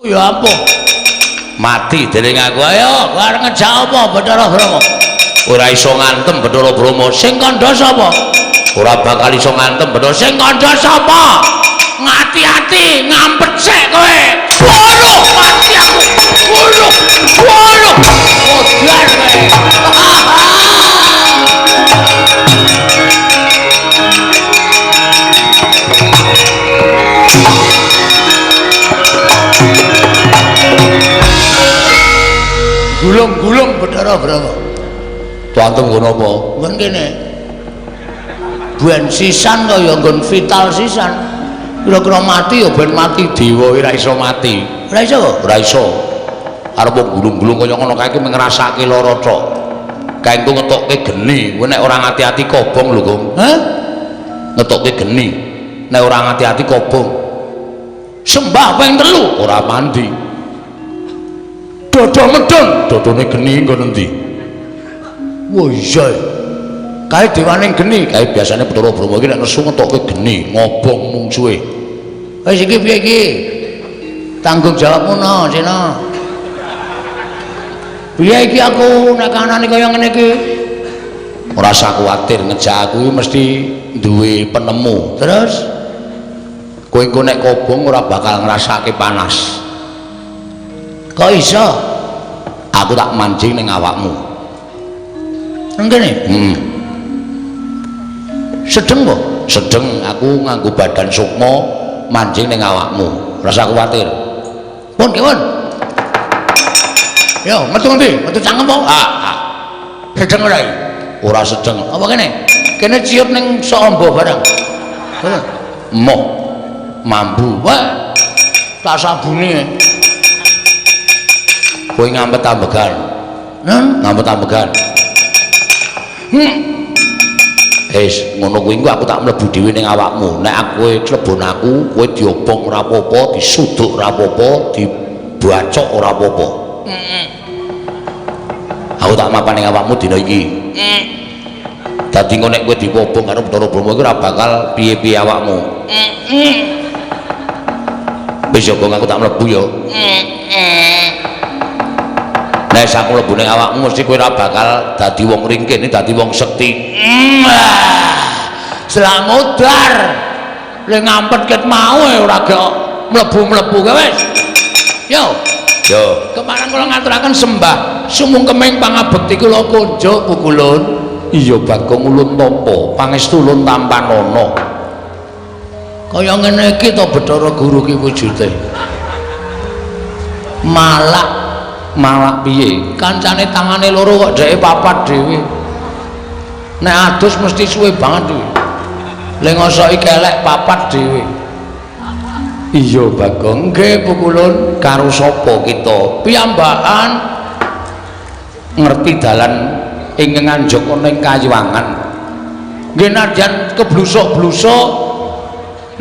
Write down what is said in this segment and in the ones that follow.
Ya apa? Mati dening aku. Ayo, arep ngejak apa Bathara Brahma? Ora iso ngantem Bathara Brahma. Sing kandha sapa? Ora bakal iso ngantem Bathara. Sing kandha sapa? Ngati-ati, ngampet sik kowe. Waduh, mati aku. Waduh. Waduh. Modar kowe. Gulung-gulung Bathara Brahma. Tuantem ngono apa? Nggon kene. Ben sisan kaya nggon vital sisan. Kira-kira mati ya ben mati dewa ora iso mati. Ora iso kok? Ora iso. Arep gulung-gulung kaya ngono kae ngrasake lara tok. Kae engko ngetokke geni, kowe nek ora ngati-ati kobong lho, Gong. Hah? Ngetokke geni. Nek ora ngati-ati kobong. Sembah ping 3 ora mandi. Dodo medun, dodone geni nggon endi? Wah iya. Kae dewane geni, kae biasane Bathara Brahma iki nek nesu ngetokke geni, ngobong mungsuhe. Wis iki piye iki? Tanggung jawabmu no, Cina. Piye iki aku nek kanane kaya ngene iki? Ora usah kuwatir, ngejak aku mesti duwe penemu. Terus kowe engko nek kobong ora bakal ngrasake panas. Kok iso? Aku tak mancing ning awakmu. Ngene? Sedeng kok? Sedeng, aku nganggo badan sukma mancing ning awakmu. Ora usah kuwatir. Pun, pun. Yo, metu ndi? Metu cangkem po? Sedeng ora iki? Ora sedeng. Apa kene? Kene ciut ning sombo barang. Moh. Mambu. Wah. Tak sabuni. Kowe ngampet ambegan. Ngampet ambegan. Wis ngono kuwi engko aku tak mlebu dhewe ning awakmu. Nek aku klebon aku, kowe diobong ora apa-apa, disuduk ora apa-apa, dibacok ora apa-apa. Aku tak mapan ning awakmu dina iki. Dadi engko nek kowe diobong karo Bathara Brahma iki ora bakal piye-piye awakmu. Wis yo aku tak mlebu yo. Nek aku mlebu ning awakmu mesti kowe ora bakal dadi wong ringkih, dadi wong sekti. Selamudar. Le ngampet ket mau ora gek mlebu-mlebu kowe wis. Yo. Yo. Kemarin kula ngaturaken sembah sumung kemeng pangabekti kula konjo pukulun. Iya Bagong ulun tampa, pangestu ulun tampanana. Kaya ngene iki to Bathara Guru ki wujude. Malak piye? Kancane tangane loro kok dheke papat dhewe. Nek adus mesti suwe banget iki. Le ngosoki kelek papat dhewe. Iya Bagong, nggih pukulun karo sapa kita? Piyambakan ngerti dalan ing nganjuk ning kayuwangan. Nggih nadyan keblusuk-blusuk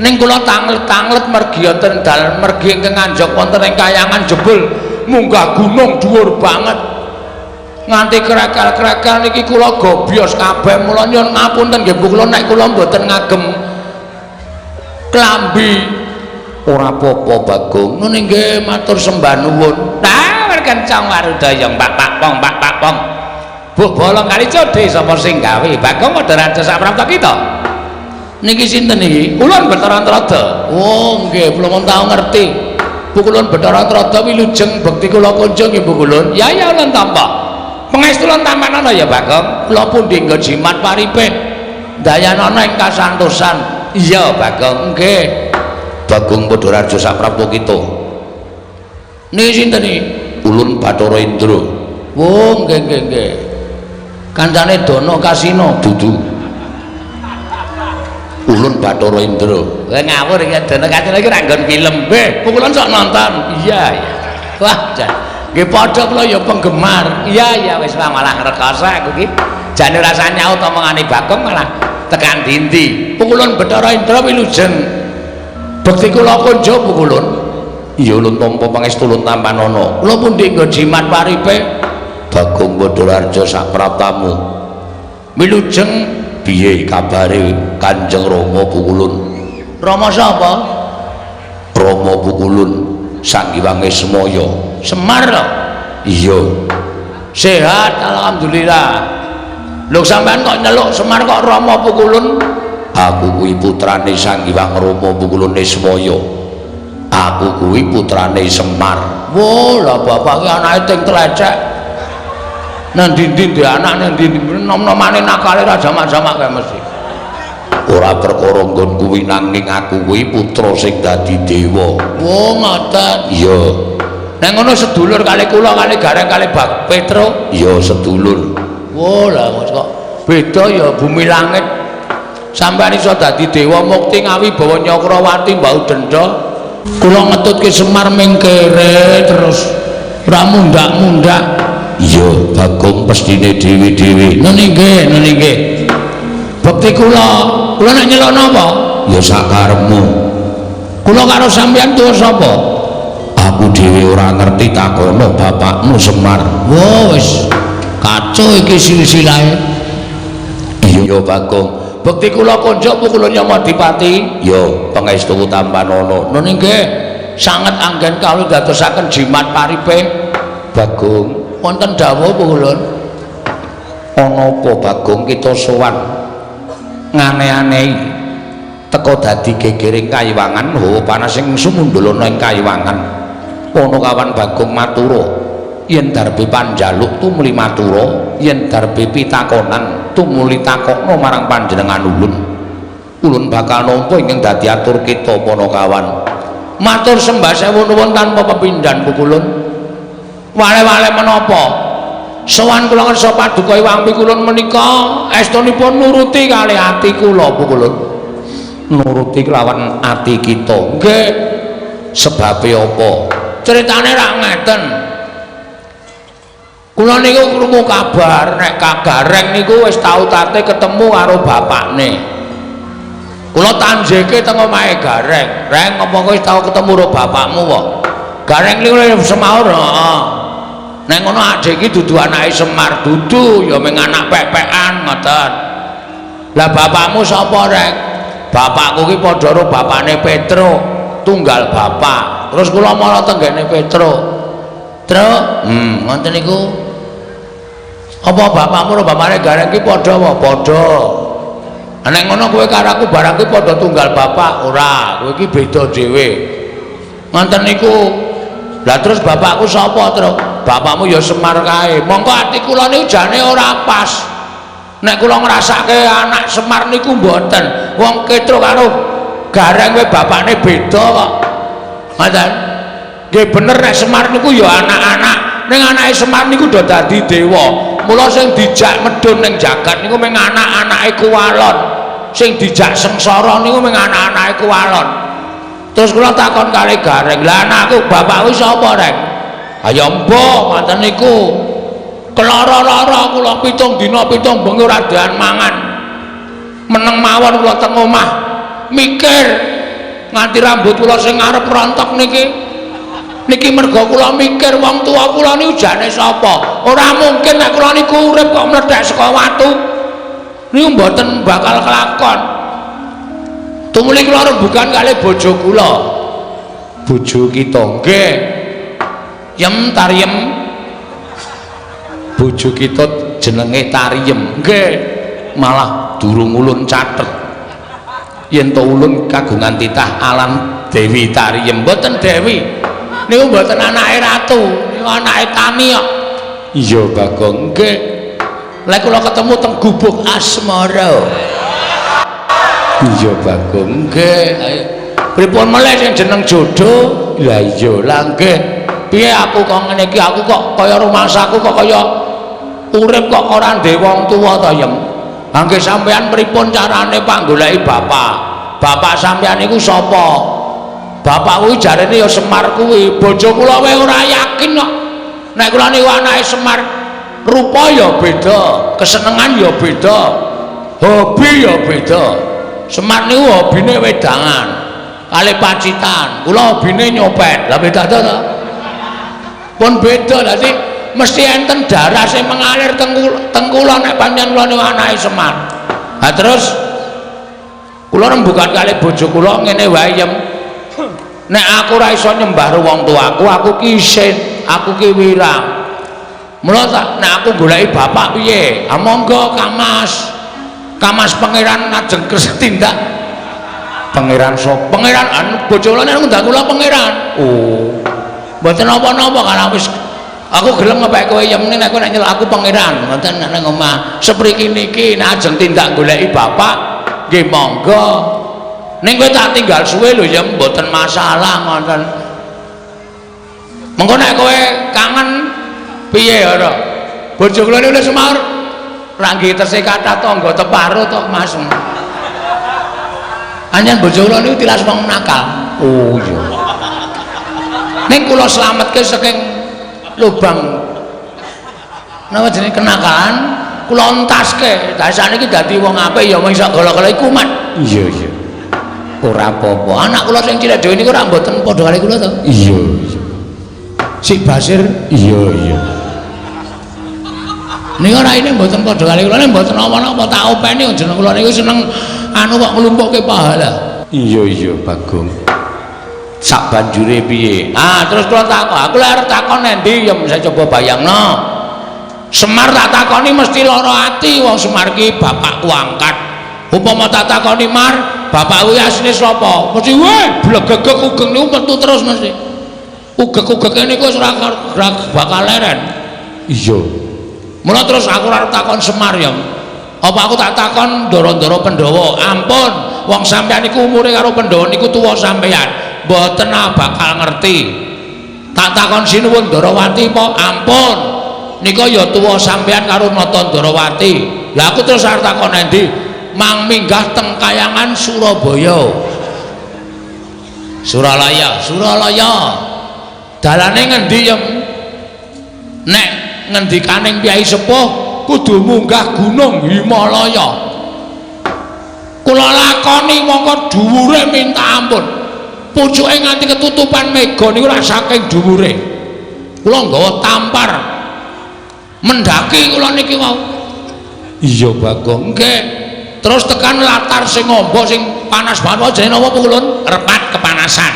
ning kula tanglet-tanglet mergi wonten dalan mergi ing nganjuk wonten ing kayangan jebul munggah gunung dhuwur banget nganti krekel-krekel niki kula gobyos kabeh mula nyuwun ngapunten nggih Bu kula nek kula mboten ngagem klambi ora apa-apa Bagong ngene nggih matur sembah nuwun ta kencang warudaya Pak Pong Bu bolong kali codhe sapa sing gawe Bagong padha raja sak prapta kita niki sinten niki ulun Bathara Antrada oh nggih kula mun tau ngerti Pukulun Bathara Antrada wilujeng bekti kula kunjung nggih Pukulun. Ya ulun tampa. Pangestu ulun tampanana ya Bagong. Kula pundi nggo jimat paripin. Dayanana ing kasantosan. Iya Bagong nggih. Bagong Padaraja saprapta kita. Niki sinten iki? Ulun Bathara Indra. Oh nggih. Kancane Dono Kasino dudu. Ulun Bathara Indra. Kowe ngawur iki Dono Kasino iki ra nggon film. Pukulun sok nonton. Iya. Wah, jan. Nggih padha kula ya penggemar. Iya wis malah rekoso aku iki. Jane rasane nyaut omongane Bagong malah tekan dindi. Pukulun Bathara Indra wilujeng. Bekti kula kunjuk Pukulun. Iya ulun tampa pangestu ulun tampanana. Kula pundi nggo jimat paripe Bagong Padaraja sapraptamu. Wilujeng piye kabare Kanjeng Rama Pukulun? Rama sapa? Rama Pukulun. Sang Hyang Semaya. Semar lho. Iya. Sehat alhamdulillah. Lho sampean kok nyeluk Semar kok Rama Pukulun? Aku kuwi putrane Sang Hyang Rama Pukulun Semaya. Aku kuwi putrane Semar. Wah, lah bapak ki anake ting tlecek. Nang ndi-ndi anak nang ndi nom-nomane nakale ra jamak-jamak kae mesti. Ora perkara nggon kuwi nanging aku kuwi putra sing dadi dewa. Oh ngoten. Iya. Nek ngono sedulur kali kula kali Gareng kali Bak Petro. Iya sedulur. Oh lah kok beda ya bumi langit. Sampeyan iso dadi dewa mukti ngawi bawa Nyakrawati mbau denda. Kula ngetutke Semar ming kere terus ora mundak-mundak. Iya Bagong pestine dhewe-dhewe. Nggih, nggih. Bekti kula nek nyelok napa? Ya sakarepmu. Kula karo sampeyan tuwa sapa? Aku dhewe ora ngerti takono bapakmu Semar. Wah wis kacau iki silsilahe. Iya Bagong. Bekti kula konjuk kula Nyamadipati. Ya pangestu Tampanana. Nggih, sanget anggen kawula dadosaken jimat paripe. Bagong, wonten dawuh kula. Ana apa Bagong kita sowan ngane-anehi teka dadi gegering Kayiwangan, hawa panas sing sumundulana ing Kayiwangan. Ana kawan Bagong matura, yen darbe panjaluk tumuli matura, yen darbe pitakonan tumuli takokno marang panjenengan ulun. Ulun bakal nampa ingkang dadi atur kita Panakawan. Matur sembah sewu nuwun tanpa pepindhan Pukulun. Wale-wale menapa? Sowan kula ngersa paduka Hyang Pikulun menika estunipun nuruti kalih ati kula Pukulun. Nuruti kelawan ati kita. Nggih. Sebabe apa? Critane ra ngeten. Kula niku krungu kabar nek Kak Gareng niku wis tau tate ketemu karo bapakne. Kula tanjeke teng omahe Gareng. Reng apa kowe wis tau ketemu karo bapakmu kok? Gareng niku semaur, heeh. Nek ngono adek iki dudu anake Semar, dudu ya mung anak pepekan ngoten. Lah bapakmu sapa rek? Bapakku ki padha karo bapakne Petro, tunggal bapak. Terus kula mara tenggene Petro. Truk, ngoten niku. Apa bapakmu karo bapakne Gareng ki padha apa? Padha. Nek ngono kowe karo aku barang ki padha tunggal bapak, ora. Kowe ki beda dhewe. Ngoten niku. Lah terus bapakku sapa, Truk? Bapakmu ya Semar kae. Monggo ati kula niku jane ora pas. Nek kula ngrasake anak Semar niku mboten. Wong Petro karo Gareng kowe bapakne beda kok. Ngoten. Nggih bener nek Semar niku ya anak-anak. Ning anake Semar niku do dadi dewa. Mula sing dijak medhun ning jagat niku mung anak-anake Kuwalon. Sing dijak sengsara niku mung anak-anake Kuwalon. Terus kula takon kali Gareng, "Lah anakku bapakku sapa, Reng?" "Ayo mbok, ngoten niku. Keloro-loro kula 7 dina 7 bengi ora doyan mangan. Meneng mawon kula teng omah mikir nganti rambut kula sing arep rontok niki. Niki mergo kula mikir wong tuwa kula niku jane sapa? Ora mungkin nek kula niku urip kok mledhek saka watu. Niku mboten bakal kelakon." Tumuli kula rembugan kalih bojo kula. Bojo kita nggih. Yem Tariem. Bojo kita jenenge Tariem. Nggih. Malah durung ulun catet. Yen to ulun kagungan titah Alan Dewi Tariem, mboten Dewi. Niku mboten anake ratu, niku anake tani kok. Iya Bagong, nggih. Lek kula ketemu teng Gubuk Asmara. Iya Bagong, nggih. Pripun meneh sing jeneng jodoh? Lah iya lah nggih. Piye aku kok ngene iki, aku kok kaya rumangsaku kok kaya urip kok ora ndek wong tuwa ta Yem. Nggih sampean pripun carane panggoleki bapak? Bapak sampean niku sapa? Bapak kuwi jarene ya Semar kuwi. Bojo kula wae ora yakin kok. Nek kula niku anake Semar, rupa ya beda, kesenengan ya beda, hobi ya beda. Semar niku hobine wedangan, kali pacitan. Kula hobine nyopet. Lah beda to? Pun beda. Dadi mesti enten darah sing mengalir teng kula nek pancen kula niku anake Semar. Lah terus kula rembugan kali bojo kula ngene wae Yem. nek aku ora iso nyembah wong tuaku aku ki isin aku ki wirang mula tak nek aku goleki bapak piye monggo kamas pangeran ajeng kersa tindak pangeran sop pangeran bojo kula nek ndak kula pangeran oh mboten napa-napa karena wis aku gelem ngepek kowe yemne nek kowe nek nyeluk aku pangeran ngoten nek nang omah sepriki niki nek ajeng tindak goleki bapak nggih monggo ning kowe tak tinggal suwe lho ya mboten masalah ngoten mengko nek kowe kangen piye ora bojo kula niku Semar ra nggih tesih kathah tangga teparo to Mas anjen bojo kula niku tilas wong nakal oh iya ning kula slametke saking lubang napa jenenge kenakalan kula entaske dasane iki dadi wong apik ya mung iso golo-golo kumat iya iya ora apa-apa anak kula sing cilik dhewe niku ora mboten padha kali kula to iya iya si Basir iya iya niku raine mboten padha kali kula nek mboten apa-apa tak openi jeneng kula niku seneng anu kok nglumpukke pahala iya iya Bagong sak banjure piye terus kula takon aku lek arep takon endi ya bisa coba bayangno Semar tak takoni mesti lara ati wong Semar ki bapakku angkat upama tak takoni Mar bapak kuwi asline sapa mesti weh blegegek ugeng niku metu terus mesti ugek-ugeke niku wis ora bakal leren iya mula terus aku arep takon Semar ya apa aku tak takon Ndara-ndara Pandhawa ampun wong sampeyan niku umure karo Pandhawa niku tuwa sampeyan mboten bakal ngerti tak takon Sinuwun Ndarawati po ampun nika ya tuwa sampeyan karo Nata Ndarawati lah aku terus arep takon endi mang minggah teng Kayangan Surabaya Suralaya dalane ngendi ya nek ngendikaning Kyai Sepuh kudu munggah Gunung Himalaya kula lakoni mongko dhuwure minta ampun pucuke nganti ketutupan mega niku rak saking dhuwure kula nggawa tampar mendaki kula niki wau iya Bagong nggih terus tekan latar sing ngombo sing panas banget jenenge napa Kulun repat kepanasan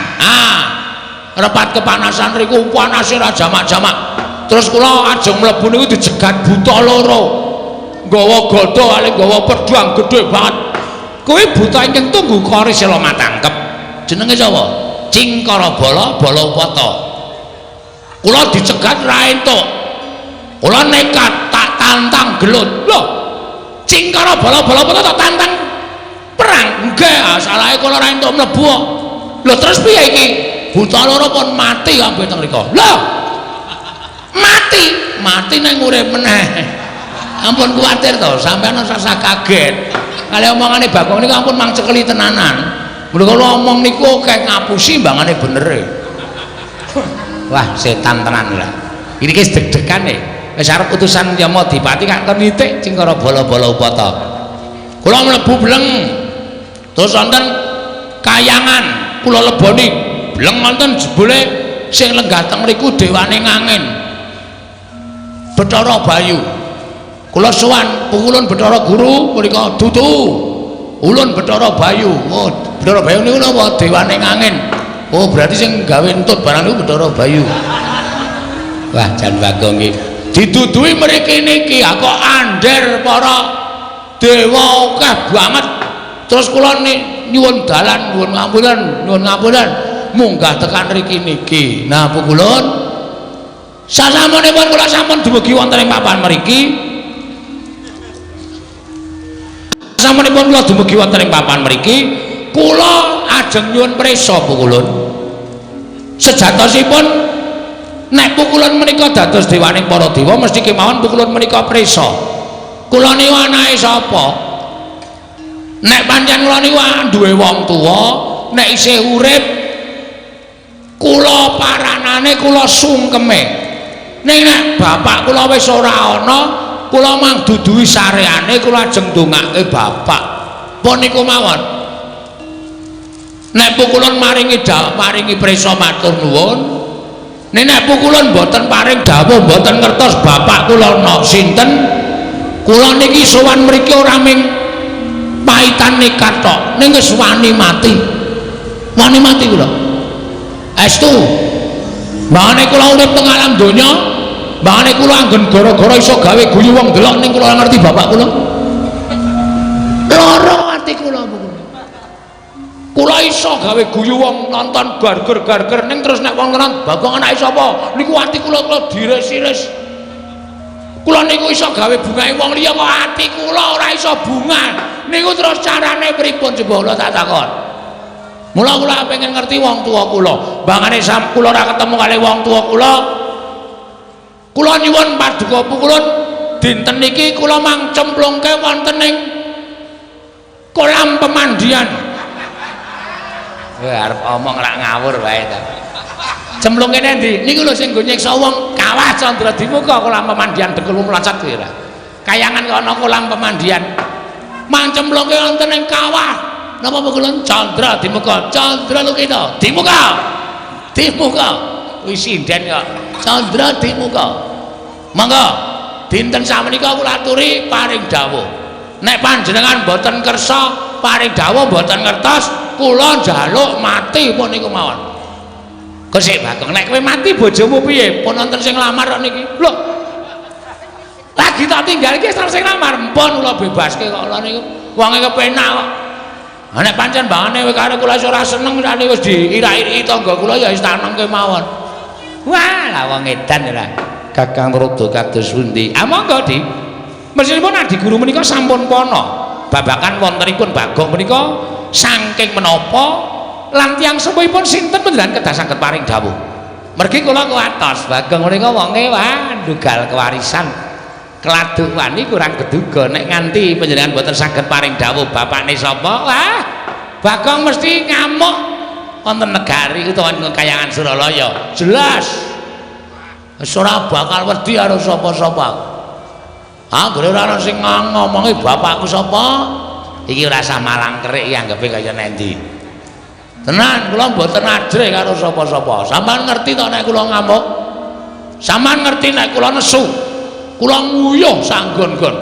repat kepanasan riku panase ra jamak-jamak terus kula ajeng mlebu niku dijegat buta loro nggawa gada ali nggawa pedang gedhe banget kuwi buta ingkang tunggu kari sela matangkep jenenge sapa Cingkara Bala Upata kula dicegat ra entuk kula nekat tak tantang gelut lho Cingkara Bala Upata tak tantang perang nggih salahe kula ra entuk mlebu lho terus piye iki buta loro pun mati kabeh teng mriku lho mati nang urip meneh ampun kuwatir to sampeyan rasa kaget kali omongane Bagong niku ampun mang cekeli tenanan mula kula omong niku akeh ngapusi mbangane bener wah setan tenan lah iki wis deg-degan wis arep utusan Yamadipati kak nitik Cingkara Bala Upata kula mlebu bleng terus wonten Kayangan kula leboni bleng wonten jebule sing lenggah teng mriku dewane ngangin Bathara Bayu kula sowan Ulun Bathara Guru mrika dudu Ulun Bathara Bayu oh Bathara Bayu niku napa dewane ngangin oh berarti sing gawe entut barang niku Bathara Bayu wah jan Bagong iki didudui mriki niki kok andher para dewa akeh banget terus kula nyuwun dalan nyuwun ngapunten munggah tekan mriki niki nah Pukulun sasampunipun kula sampun dumugi wonten ing papan mriki sasampunipun kula dumugi wonten ing papan mriki kula ajeng nyuwun prisa Pukulun sejatosipun nek Pukulun menika dados dewaning para dewa mesti kemawon Pukulun menika prisa kula niku anake sapa nek pancen kula niku duwe wong tuwa nek isih urip kula paranane kula sungkeme ning nek bapak kula wis ora ana kula mang duduhi sareane kula ajeng ndongake bapak pun niku mawon nek Pukulun maringi prisa matur nuwun nek Pukulun mboten paring dawuh mboten ngertos bapak kula sinten kula niki sowan mriki ora ming paitan nekat tok ning wis wani mati kula Estu. Mangane kula urip teng alam donya, mangane kula anggen gara-gara iso gawe guyu wong delok ning kula ngerti bapak kula. Lara ati kula Bu. Kula iso gawe guyu wong nonton garger-garger ning terus nek wong nonton Bagong anake sapa? Niku ati kula diris-iris. Kula niku iso gawe bungahe wong liya kok ati kula ora iso bunga. Niku terus carane pripun coba kula tak takon. Mula kula pengen ngerti wong tua kula. Bangane kula ora ketemu kali wong tua kula. Kula nyuwun paduka pukulun dinten iki kula mang cemplungke wonten ing kolam pemandian. Arep omong rak ngawur wae ta. Cemplungke ndi? Niku lho sing nggo nyiksa wong Kawah Candra Dimuka kolam pemandian Dekul Mlacet kuwi lho. Kayangan kok ana kolam pemandian. Mang cemplungke wonten ing kawah. Napa pukulun Candra Dimuka? Candra lho kita. Dimuka. Dimuka. Kuwi sinden kok. Candra Dimuka. Monggo dinten samenika kula aturi paring dawuh. Nek panjenengan boten kersa paring dawuh boten ngertos, kula njaluk mati pun niku mawon. Kok Bagong nek kowe mati bojomu piye? Pun wonten sing lamar kok niki. Lho. Lagi tak tinggal iki sing lamar, mpun kula bebaske kok kula niku. Wonge kepenak kok. Ha nek pancen bangane kowe karo kula ora seneng rene wis diirak-iriki tangga kula ya wis tanengke mawon. Wah, lah wong edan ora. Kakang Rodo kados pundi? Ah monggo, Di. Meskipun adi guru menika sampun pono babakan wontenipun Bagong menika saking menapa lan tiyang sepuhipun sinten panjenengan kedah saged paring dawuh. Mergi kula kuwatos Bagong menika wonge wah ndugal kewarisan. Keladuk wani kurang keduga nek nganti panjenengan boten saged paring dawuh bapakne sapa? Wah, Bagong mesti ngamuk wonten negari utawa kayangan Suralaya. Jelas. Wis ora bakal wedi karo sapa-sapa. Anggere ora ana sing ngomongi bapakku sapa? Iki ora samalang kerik anggepe kaya nendi. Tenan kula mboten ajre karo sapa-sapa. Sampeyan ngerti to nek kula ngamuk? Sampeyan ngerti nek kula nesu? Kula nguyuh sanggon-gon.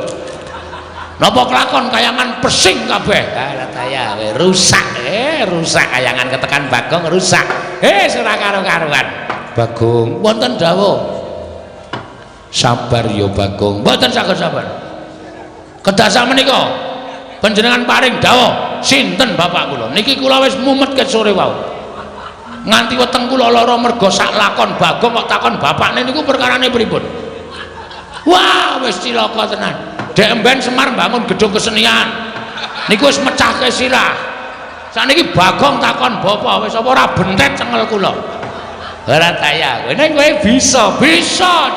Napa kelakon kayangan pesing kabeh? Lah taya rusak rusak kayangan ketekan Bagong rusak. Ora karo-karuan. Bagong wonten dawuh. Sabar ya Bagong, mboten saged sabar. Kedah sakmenika panjenengan paring dawuh sinten bapak kula. Niki kula wis mumet ket sore wau. Nganti weteng kula lara merga sak lakon Bagong kok takon bapakne niku perkarane pripun. Wah, wis cilaka tenan. Dek mben Semar bangun gedung kesenian. Niku wis mecahke sirah. Sakniki Bagong takon bapak wis apa ora bentet cengel kula. Ora taya, nek kowe bisa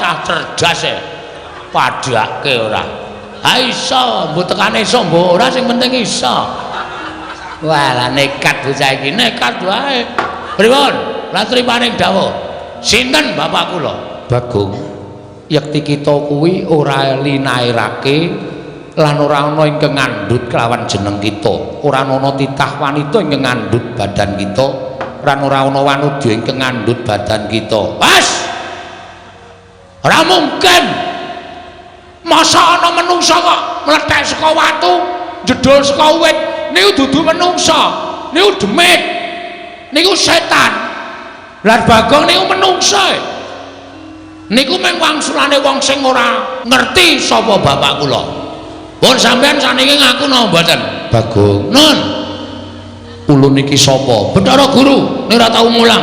cah cerdas e. Padhake ora. Ha iso, mbok tekane iso, mbok ora sing penting iso. Walah nekat bocah iki, nekat wae. Pripun? Latri paring dawuh. Sinten bapak kula? Bagong. Yekti kita kuwi ora linairake lan ora ana ingkang ngandhut kelawan jeneng kita. Ora ana titah wanita ingkang ngandhut badan kita. Ran ora ana wanudha ingkang ngandhut badan kita. Pas. Ora mungkin. Masa ana menungsa kok mlethek saka watu, jedul saka wit. Niku dudu menungsa. Niku demit. Niku setan. Lah Bagong niku menungsa. Niku mung wangsulane wong sing ora ngerti sapa bapak kula. Pun sampean saniki ngaku napa mboten? Bagong. Nun. Ulun niki sapa? Bathara Guru, nek ora tau mulang.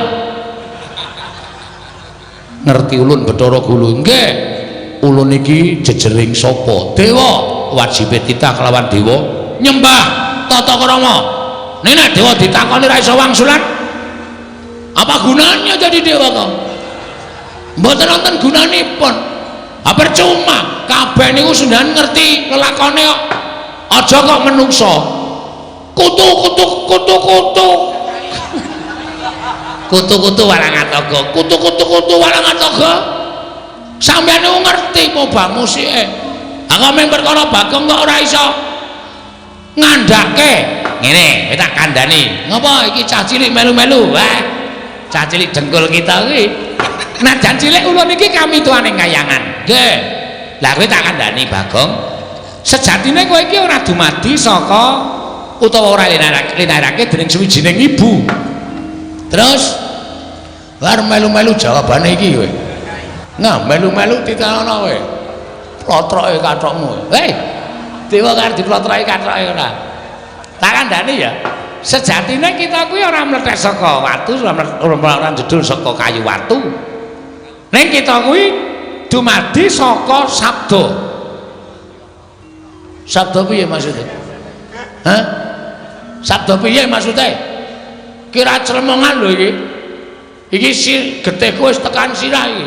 Ngerti ulun Bathara Guru? Nggih. Ulun niki jejering sapa? Dewa. Wajibe titah kelawan dewa nyembah tata krama. Nek dewa ditakoni ora iso wangsulan, apa gunanya jadi dewa kok? Mboten wonten gunanipun. Ha percuma, kabeh niku sundan ngerti lelakone kok. Aja kok menungso. Kutu-kutu Walangataga. Kutu-kutu Walangataga. Sampeyan niku ngerti apa bang musike. Anggo mung perkara Bagong kok ora iso ngandhake. Ngene, tak kandhani. Ngopo iki cah cilik melu-melu? Wah. Cah cilik dengkul kita kuwi. Najan cilik ulun iki kami tuane kayangan. Nggih. Lah kowe tak kandhani Bagong. Sejatine kowe iki ora dumadi saka utawa ora linarake dening suwijining ibu. Terus Lar melu-melu jawabane iki kowe. Nah, melu-melu ditanono kowe. Plotroke kathokmu. Hei. Dewa karo diplotroke kathoke ora. Tak kandhani ya. Sejatine kita kuwi ora mlethek saka watu, ora jedul saka kayu watu. Ning kita kuwi dumadi saka sabda. Sabda piye maksude? Hah? Sabda piye maksude? Kira clemongan lho iki. Iki getihku wis tekan sirah iki.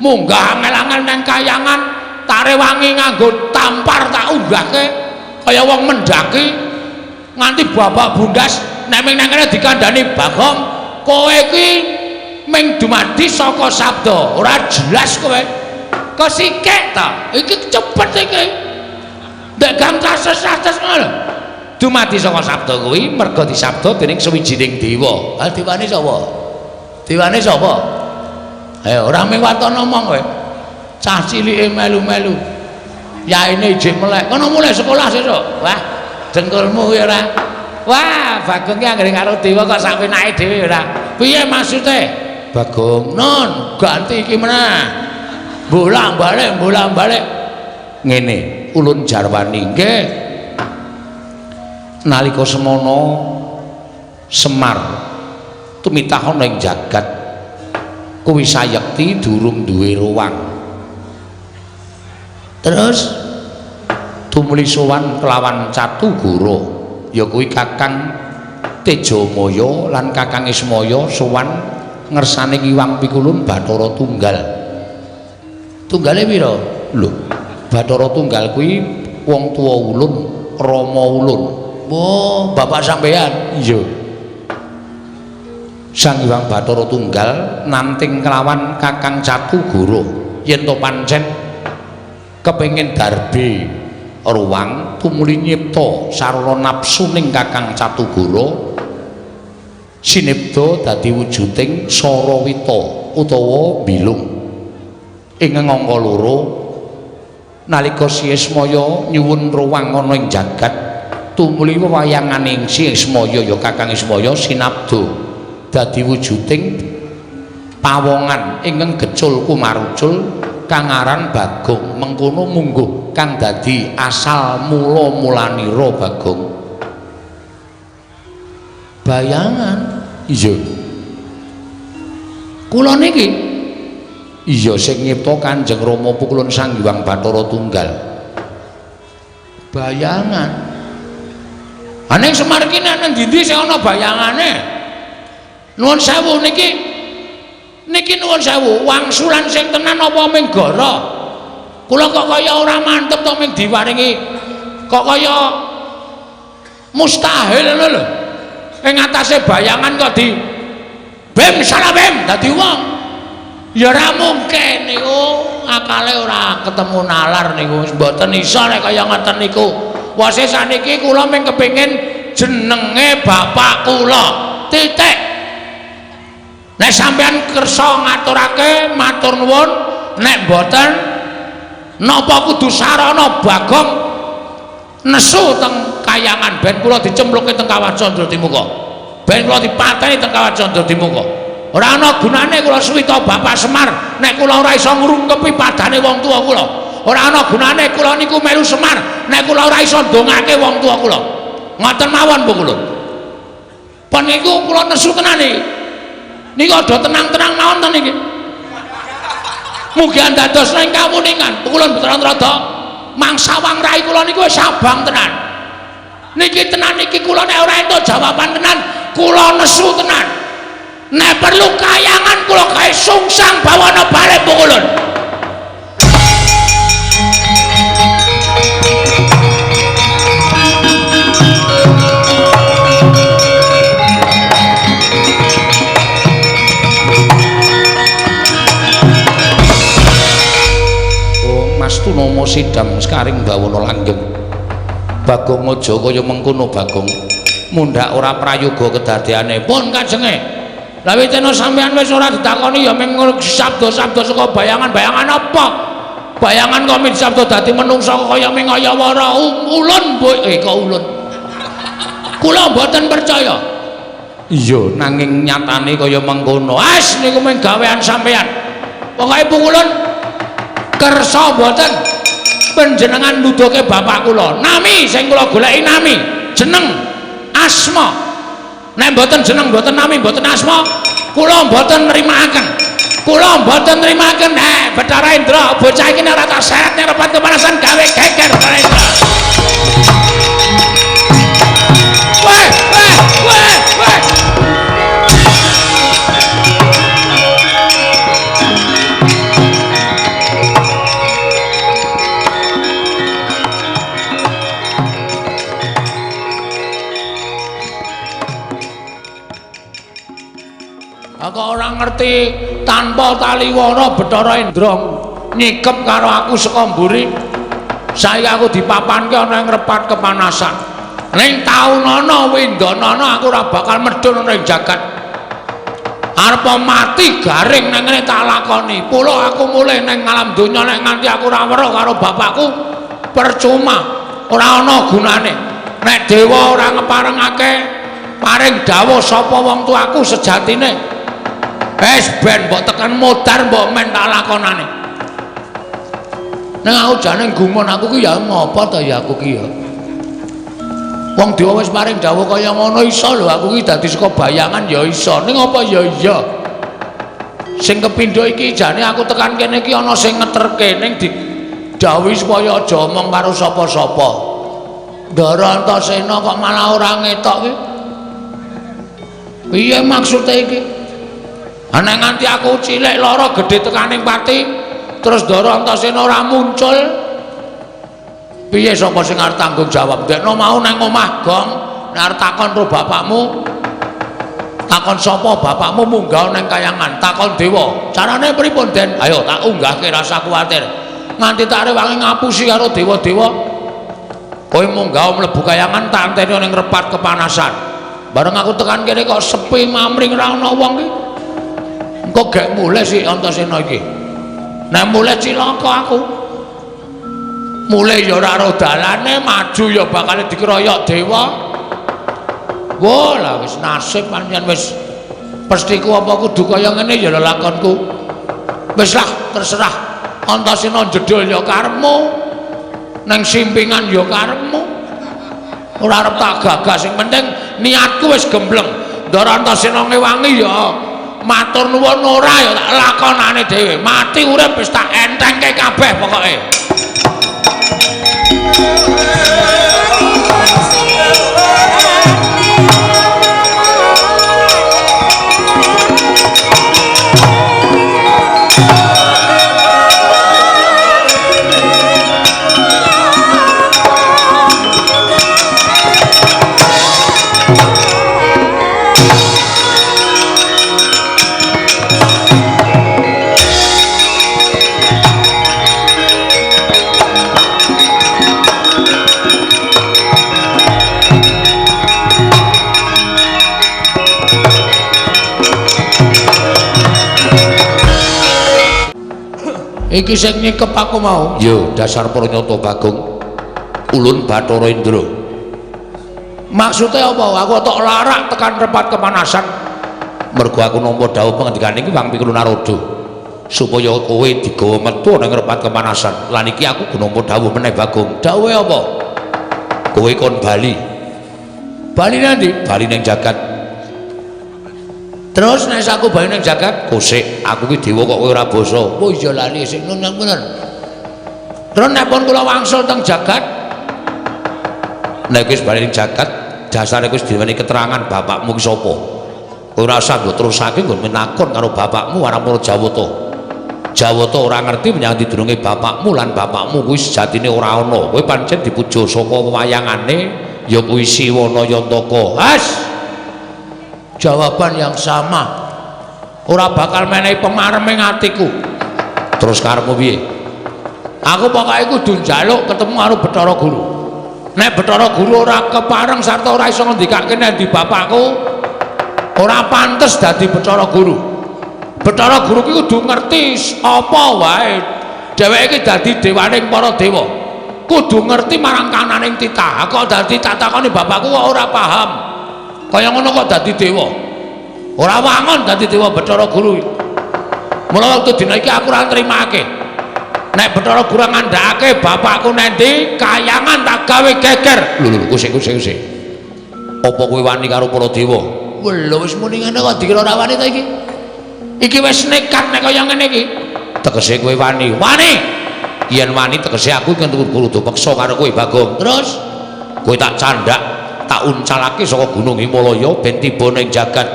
Munggah angel-angel nang kayangan tare wangi nganggo tampar tak unggahke kaya wong mendaki nganti babak bundas nek ming nang kene dikandhani Bagong kowe iki ming dumadi saka sabda ora jelas kowe kesikik ta iki cepet iki ndek gang kases-kases ngono dumadi saka sabda kuwi merga disabda dening sawijining dewa. Ha dewane sapa? Dewane sapa? Ora mung watana omong kowe. Cah cilike melu-melu. Yaine ijik melek. Kono mulai sekolah sesuk. Wah, dengkulmu kuwi ora. Wah, Bagong ki anggere karo dewa kok sak penake dhewe ora. Piye maksude? Bagong, "Non, ganti iki meneh." Bolak-balik. Ngene, ulun jarwani nggih. Nalika semono Semar tumitah ana ing jagat kuwi sayekti durung duwe ruwang. Terus tumuli sowan kelawan Catugara ya kuwi Kakang Tejamaya lan Kakang Ismaya sowan ngersane Kiwang Pikulun Bathara Tunggal. Tunggale pira? Lho, Bathara Tunggal kuwi wong tuwa ulun, Rama ulun. Oh, bapak sampean? Iya. Sang Hyang Bathara Tunggal nanting kelawan Kakang Catugara yen to pancen kepengin darbe ruwang tumuli nyipta sarana napsuning Kakang Catugara sinipta dadi wujuding Sarawita utawa bilung ing ngangka loro nalika Si Ismaya nyuwun ruwang ana ing jagat tumuli wewayanganing Si Ismaya ya Kakang Ismaya sinabda dadi wujuding pawongan ingkang gecul kumarucul kang aran Bagong mengkono mungguh kang dadi asal mula-mulanira Bagong. Bayangan iya kula niki iya sing nyipta Kanjeng Rama Pukulun Sang Hyang Bathara Tunggal. Bayangan ning Semar iki nang ndi sing ana bayangane? Nuwun sewu niki nuwun sewu wangsulan sing tenan apa ming gara kula kok kaya ora mantep to ming diparingi kok kaya mustahil lho ing atase bayangan kok di bem salah bem dadi wong ya ora mungkin niku akale ora ketemu nalar niku mboten iso nek kaya ngoten niku wase saniki kula ming kepengin jenenge bapak kula titik. Nek sampean kersa ngaturake matur nuwun nek mboten napa kudu sarana Bagong nesu teng kayangan ben kula dicempluke teng Kawah Candra Timuka ben kula dipateni teng Kawah Candra Timuka ora ana gunane kula suwita Bapak Semar nek kula ora iso ngrungkepi padane wong tuwa kula ora ana gunane kula niku melu Semar nek kula ora iso ndongake wong tuwa kula ngoten mawon Bu kula pun niku kula nesu tenan iki niku ada tenang-tenang mawon to niki. Mugi dados ing kawuningan kula mboten rada mangsawang rai kula niku wis abang tenan. Niki tenan niki kula nek ora entuk jawaban tenan, kula nesu tenan. Nek perlu kayangan kula gawe sungsang bawana balik pukulun. Nomo sidam sekaring bawana langgeng Bagong aja kaya mengkono Bagong mundhak ora prayoga kedadeane pun kajenge lha witene sampean wis ora ditakoni ya mung sabda-sabda saka bayangan-bayangan apa bayangan kok min sabda dadi menungsa kaya ming kaya wara ulun kok ulun kula mboten percaya iya nanging nyatane kaya mengkono as niku mung gawean sampean pokoke pukulun kersa mboten panjenengan nuduhke bapak kula nami sing kula goleki nami jeneng asma nek mboten jeneng mboten nami mboten asma kula mboten nrimakaken Bathara Indra bocah iki nek ora tak seret nek repat kepanasan gawe geger Bathara Indra weh aku orang ngerti tanpa taliwona Bathara Indra nyikep karo aku saka mburi saya aku dipapanke ana ing repat kepanasan ning taunana windanana aku ora bakal medhun ning jagat arep mati garing nang ngene tak lakoni pulo aku mulih ning alam donya nek nganti aku ora weruh karo bapakku percuma ora ana gunane nek dewa ora ngeparengake paring dawuh sapa wong tuaku sejatine wis ben mbok tekan modar mbok men tak lakonane. Nek aku jane gumun aku ki ya ngopo to ya aku ki ya. Wong dewa wis maring dawuh kaya ngono iso lho aku ki dadi saka bayangan ya iso. Ning apa ya iya. Sing kepindho iki jane aku tekan kene iki ana sing ngeterke ning didhawuhi supaya aja omong karo sapa-sapa. Ndara Antasena kok malah ora ngetok ki. Piye maksude iki? Ana nganti aku cilik lara gedhe tekaning pati terus Ndara Antasena ora muncul piye sapa sing arep tanggung jawab dekno mau nang omah gong nek arep takon karo bapakmu takon sapa bapakmu munggah nang kayangan takon dewa carane pripun Den ayo tak unggahke rasa kuwatir nganti tak rewangi ngapusi karo dewa-dewa kowe munggah mlebu kayangan tak anteni ning repat kepanasan bareng aku tekan kene kok sepi mamring ora ana wong iki kok gak mulai si Antasena iki nek mulai cilaka aku mulai ya ora ro dalane maju ya bakal dikeroyok dewa wah lah wis nasib pancen wis pestiku apa kudu kaya ngene ya lakonku wis lah terserah Antasena jedul ya karepmu nang simpingan ya karepmu ora arep tak gagas sing penting niatku wis gembleng Ndara Antasena ngewangi ya matur nuwun ora ya tak lakonane dhewe mati urip wis tak entengke kabeh pokoke iki sing nyekep aku mau yo dasar Pranyata Bagong ulun Bathara Indra maksudnya apa aku tok larak tekan repat kepanasan mergo aku nampa dawuh pengendikane iki Wang Pikul Narada supaya kowe digawa metu nang repat kepanasan lan iki aku nampa dawuh meneh Bagong dawuhe apa kowe kon bali nanti bali ning jagat terus nek aku bali ning jagat kosik aku ki dewa kok kowe ora basa oh iya lali sing nang bener terus nek pun kula wangsul teng jagat nek wis bali ning jagat dasare wis diweni keterangan bapakmu ki sapa kowe ora usah mbok terusake nggon menakon karo bapakmu Waramura Jawata ora ngerti menyang didurunge bapakmu lan bapakmu kuwi sejatine ora ana kowe pancen dipuja saka wayangane ya kuwi Siwana Yantaka has jawaban yang sama ora bakal menehi pemareming atiku terus karepmu piye aku pokoke kudu njaluk ketemu karo Bathara Guru nek Bathara Guru ora kepareng sarta ora iso ngendikake nek di bapakku ora pantes dadi Bathara Guru ki kudu ngerti apa wae dheweke iki dadi dewaning para dewa kudu ngerti marang kananing titah kok dadi tak takoni bapakku kok ora paham kaya ngono kok dadi dewa. Ora wangon dadi dewa Bathara Guru. Mula wektu dina iki aku ora nrimake. Nek Bathara Guru ngandhakake bapakku nendi, kayangan tak gawe geger. Lho, kusik. Apa kowe wani karo para dewa? Lho wis muni ngene kok dikira ora wani ta iki? Iki wis nekat nek kaya ngene iki. Tegese kowe wani. Wani. Yen wani tegese aku iki kudu peksa karo kowe Bagong. Terus kowe tak candak, tak uncalake saka Gunung Himalaya ben tiba ning jagat.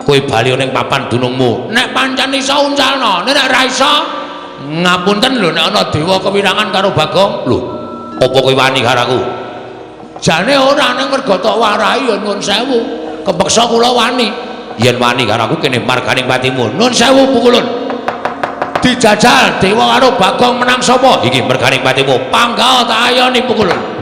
Kowe bali ning papan dunungmu. Nek pancen iso uncalno, nek ora iso ngapunten lho nek ana dewa kewirangan karo Bagong. Lho, apa kowe wani karo aku? Jane ora ning mergo tok warahi ya nuwun sewu. Kepeksa kula wani. Yen wani karo aku kene marganing patimu. Nuwun sewu pukulun. Dijajal dewa karo Bagong menang sapa? Iki merganing patimu. Panggawa tak ayoni pukulun.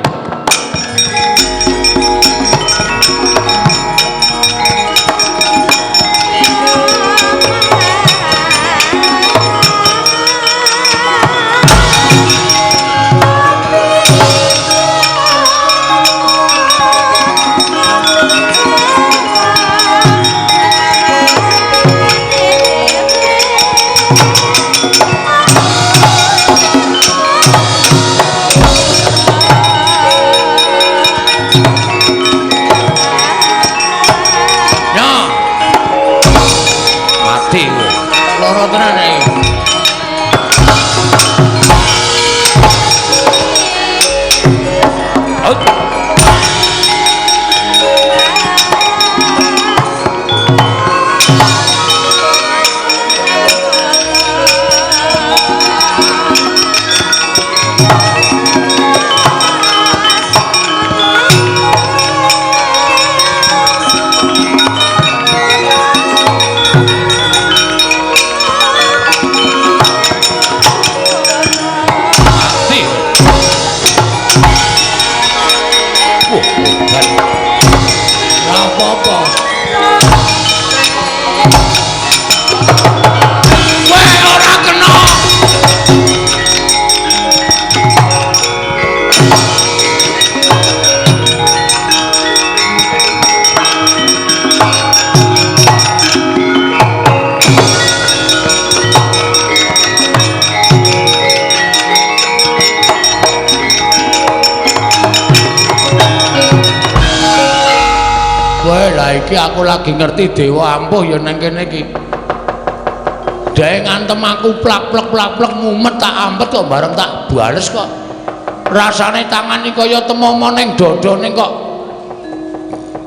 Iki aku lagi ngerti dewa ampuh ya nang kene iki. Dae ngantem aku plak-plek mumet tak ampet kok bareng tak bales kok. Rasane tangan iki kaya temomo ning dodone kok.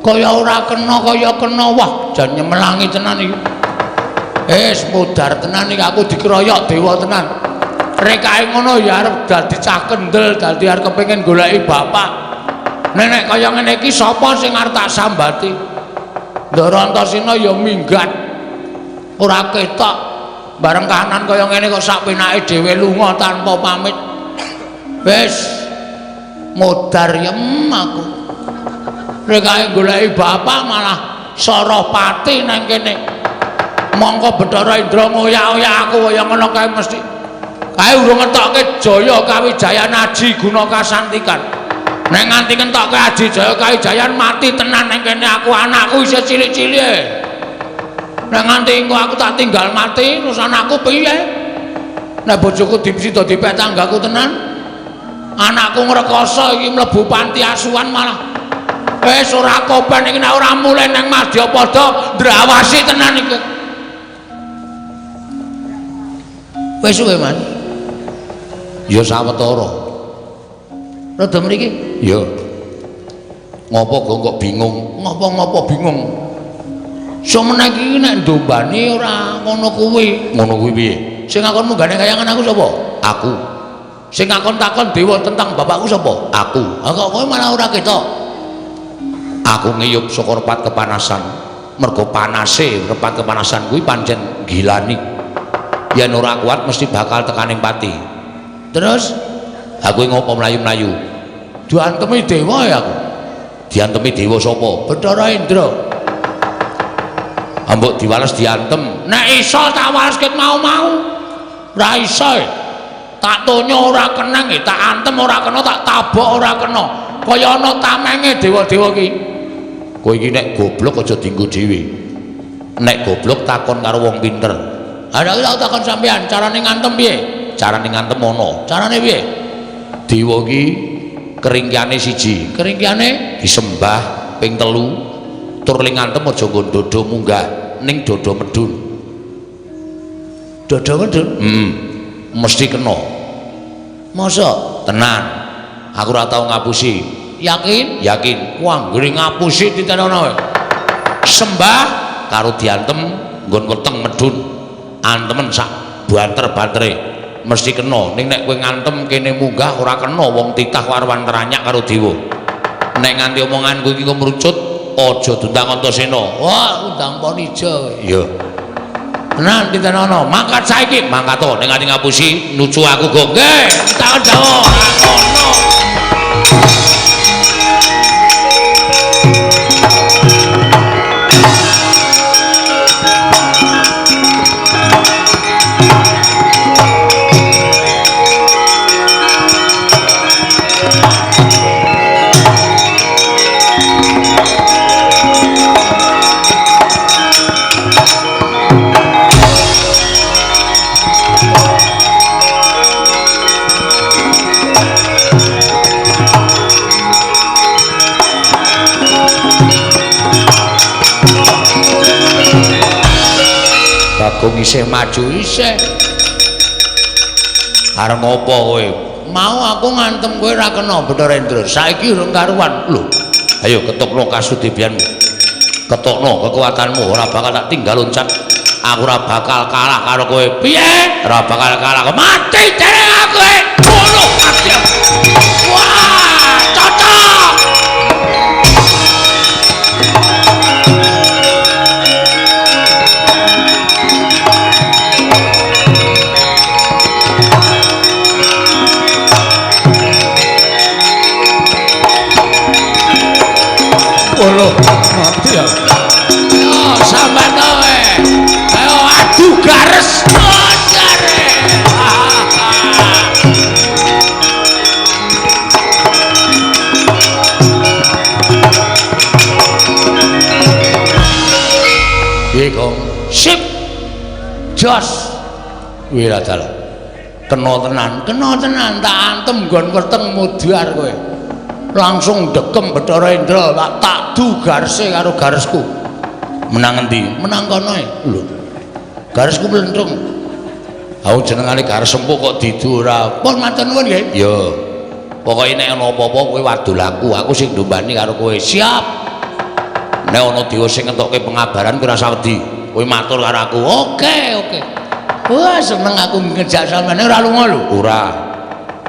Kaya ora kena wah jan nyemelangi tenan iki. Mudar tenan iki aku dikeroyok dewa tenan. Rekae ngono ya arep dadi cah kendel, dadi arep kepengin goleki bapak. Nenek kaya ngene iki sapa sing arep tak sambati? Ndara Antasena ya minggat ora ketok bareng kahanan kaya ngene kok sak penake dhewe lunga tanpa pamit. Wis modar yem aku. Rekae goleki bapak malah Sarapati nang kene. Mongko Bathara Indra ngoyak-oyak aku kaya ngono kae mesti. Kae urung ngetokke Jaya Kawijayan Aji Guna Kasantikan. Nek nganti kentokke Aji Jaya Kawijayan mati tenan nang kene aku anakku isih cilik-cilik. Nek nganti engko aku tak tinggal mati terus anakku piye? Nek bojoku dipsida dipek tanggaku tenan. Anakku ngrekoso iki mlebu panti asuhan malah wis ora kopen iki nek ora mulih nang Madyapada ndrawasi tenan iki. Wis suwe man. Ya sawetara. Rada mriki? Ya. Ngopo kok bingung? Ngopo bingung? Semene iki nek ndombani ora ngono kuwi. Ngono kuwi piye? Sing ngakon munggane kayangan aku sapa? Aku. Sing ngakon takon dewa tentang bapakku sapa? Aku. Ha kok kowe malah ora ketok? Aku ngiyup saka repat kepanasan. Mergo panase repat kepanasan kuwi pancen gilani. Yen ora kuat mesti bakal tekaning pati. Terus aku ngopo mlayu-mlayu? Diantemi dewa ya aku. Diantemi dewa sapa? Bathara Indra. Ambek diwales diantem. Nek iso tak waleske mau-mau. Ora iso. Tak tonyo ora keneng, tak antem ora kena, tak tabok ora kena. Kaya ana tamenge dewa-dewa ki. Kowe iki nek goblok aja dienggo dhewe. Nek goblok takon karo wong pinter. Ada aku takon sampean, carane ngantem piye? Carane ngantem ono. Carane piye? Dewa iki keringkiane siji. Keringkiane disembah ping 3. Tur ling ngantem aja nggo dodo munggah ning dodo medun. Dodo medun? Mesti kena. Masa tenan? Aku ora tau ngapusi. Yakin? Yakin. Wah, anggere ngapusi ditenono. Sembah karo diantem nggon weteng medun. Antemen sak banter-bantere mesti kena. Ning nek kowe ngantem kene munggah ora kena wong titah warwan teranyak karo dewa. Nek nganti omonganku iki kemrucut, aja dundang Antasena. Wah, undang Panijo. Iya. Tenan ditenono. Mangkat saiki, mangkat to ning nganti ngapusi nucu aku go. Nggih, takon Jawa. Ono. Bagong isih maju isih. Arep apa kowe? Mau aku ngantem kowe ora kena Bathara saiki urung karuan. Lho. Ayo ketukno kasudebianmu. Ketukno kekuatanmu ora bakal tak tinggal loncat. Aku ora bakal kalah karo kowe. Piye? Ora bakal kalah. Mati dereng aku. Ngono mati. Wah, cocok. Olo mati ya. Yo sampean kowe. Ayo adu gares jare. Piye kok? Sip. Jos. Wiradal. Kena tenan tak antem nggon weteng mudyar kowe. Langsung dekem Bathara Indra tak du garese karo garesku. Menang endi? Menang kono e. Lho. Garesku mlentrung. Aku jenengane gares empuk kok didu ora. Pun matur nuwun nggih. Ya. Pokoke nek ana apa-apa kowe wadul aku sing ndombani karo kowe. Siap. Nek ana dewa sing ngentokke pengabaran kowe ora usah wedi. Kowe matur karo aku. Oke. Wah, seneng aku ngejak sampeyan ora lunga lho. Ora.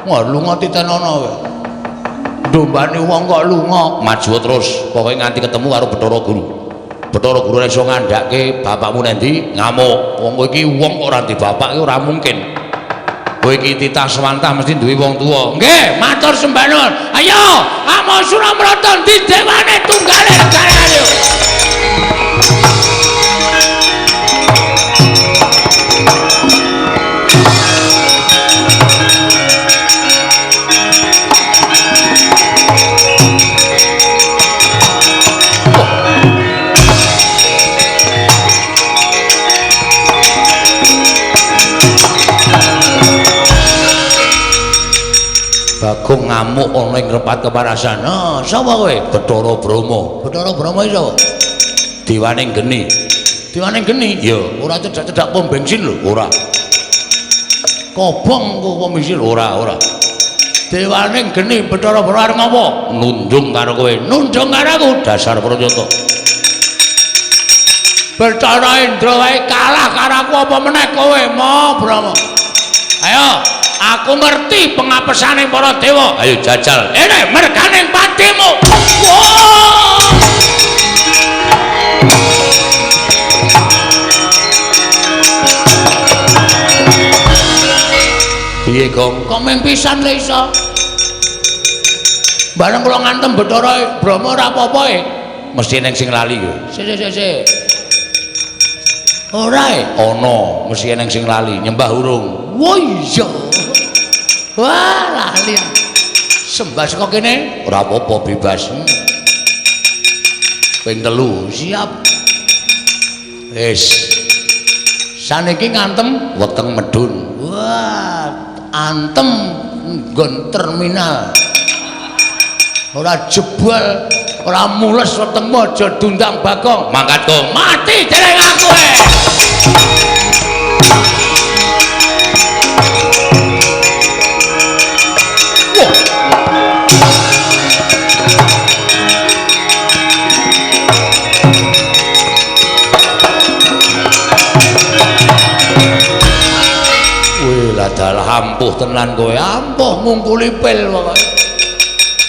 Wah, lunga titenono kowe. Ndombani wong kok lunga, maju terus. Pokoke nganti ketemu karo Bathara Guru. Bathara Guru iso ngandhake bapakmu nendi? Ngamuk. Wong kowe iki wong kok ora di bapak iki ora mungkin. Kowe iki titah swantah mesti duwe wong tuwa. Nggih, matur sembah nuwun. Ayo, Amo Suramarta di dewane tunggale jare ayo. Bagong ngamuk ana ing repat keparasan. Nah, sapa kowe? Bathara Brahma. Bathara Brahma iki sapa? Dewaning geni. Dewaning geni? Ya, ora cedak-cedak pom bensin lho, ora. Kobong kok pom bensin ora. Dewaning geni Bathara Brahma arep ngopo? Nundung karo kowe. Nundung karo aku dasar Pranyata. Bathara Indra wae kalah karo aku apa meneh kowe, Mo Brahma. Ayo, aku ngerti pengapesane para dewa. Ayo jajal. Ene merganing patimu. Piye, Gong? Kok mung pisan le iso? Bareng kula ngantem Bathara Brahma ora apa-apa e. Mesti ning sing lali yo. Sik. Ora e, ana, mesti ning sing lali, nyembah urung. Wah iya. Wah, lali. Sembah saka kene ora apa-apa bebas. ping 3 siap wis saniki ngantem weteng medun wah antem nggon terminal ora jebol ora mules wetengmu aja dundang Bagong mangkatku mati dereng aku dalah ampuh tenan kowe ampuh ngungkuli pil pokoke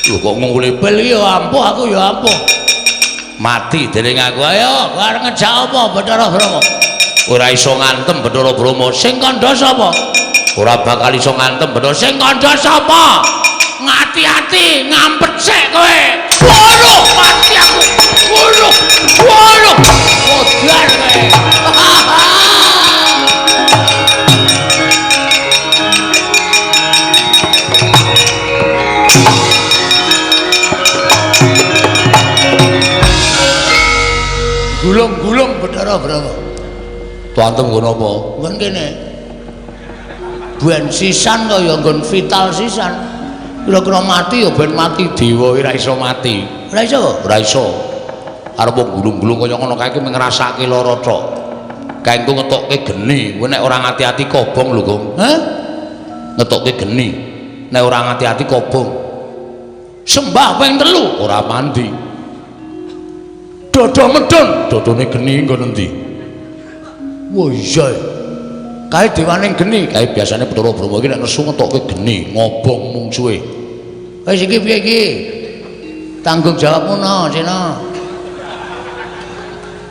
lho kok ngungkuli pil ya ampuh aku ya ampuh mati dening aku ayo arep ngejak apa Bathara Brama ora iso ngantem Bathara Brama sing kandha sapa ora bakal iso ngantem Bathara sing kandha sapa ngati-ati ngampet sik kowe waduh mati aku waduh waduh modar kowe gulung-gulung Bathara Brama. Tuantem nggon apa? Nggon kene. Ben sisan kaya nggon vital sisan. Kira-kira mati ya ben mati dewa ora iso mati. Ora iso? Ora iso. Arep gulung-gulung kaya ngono kae iki ngrasake lara tok. Kaengku ngetokke geni, kowe nek ora ngati-ati kobong lho, Gong. Hah? Ngetokke geni. Nek ora ngati-ati kobong. Sembah ping 3 ora mandi. Dodo medun dodone geni nggon endi wah iya kae dewaning geni kae biasane Bathara Brama iki nek nesu ngetokke geni ngobong mungsuhe wis iki piye iki tanggung jawabmu no Cina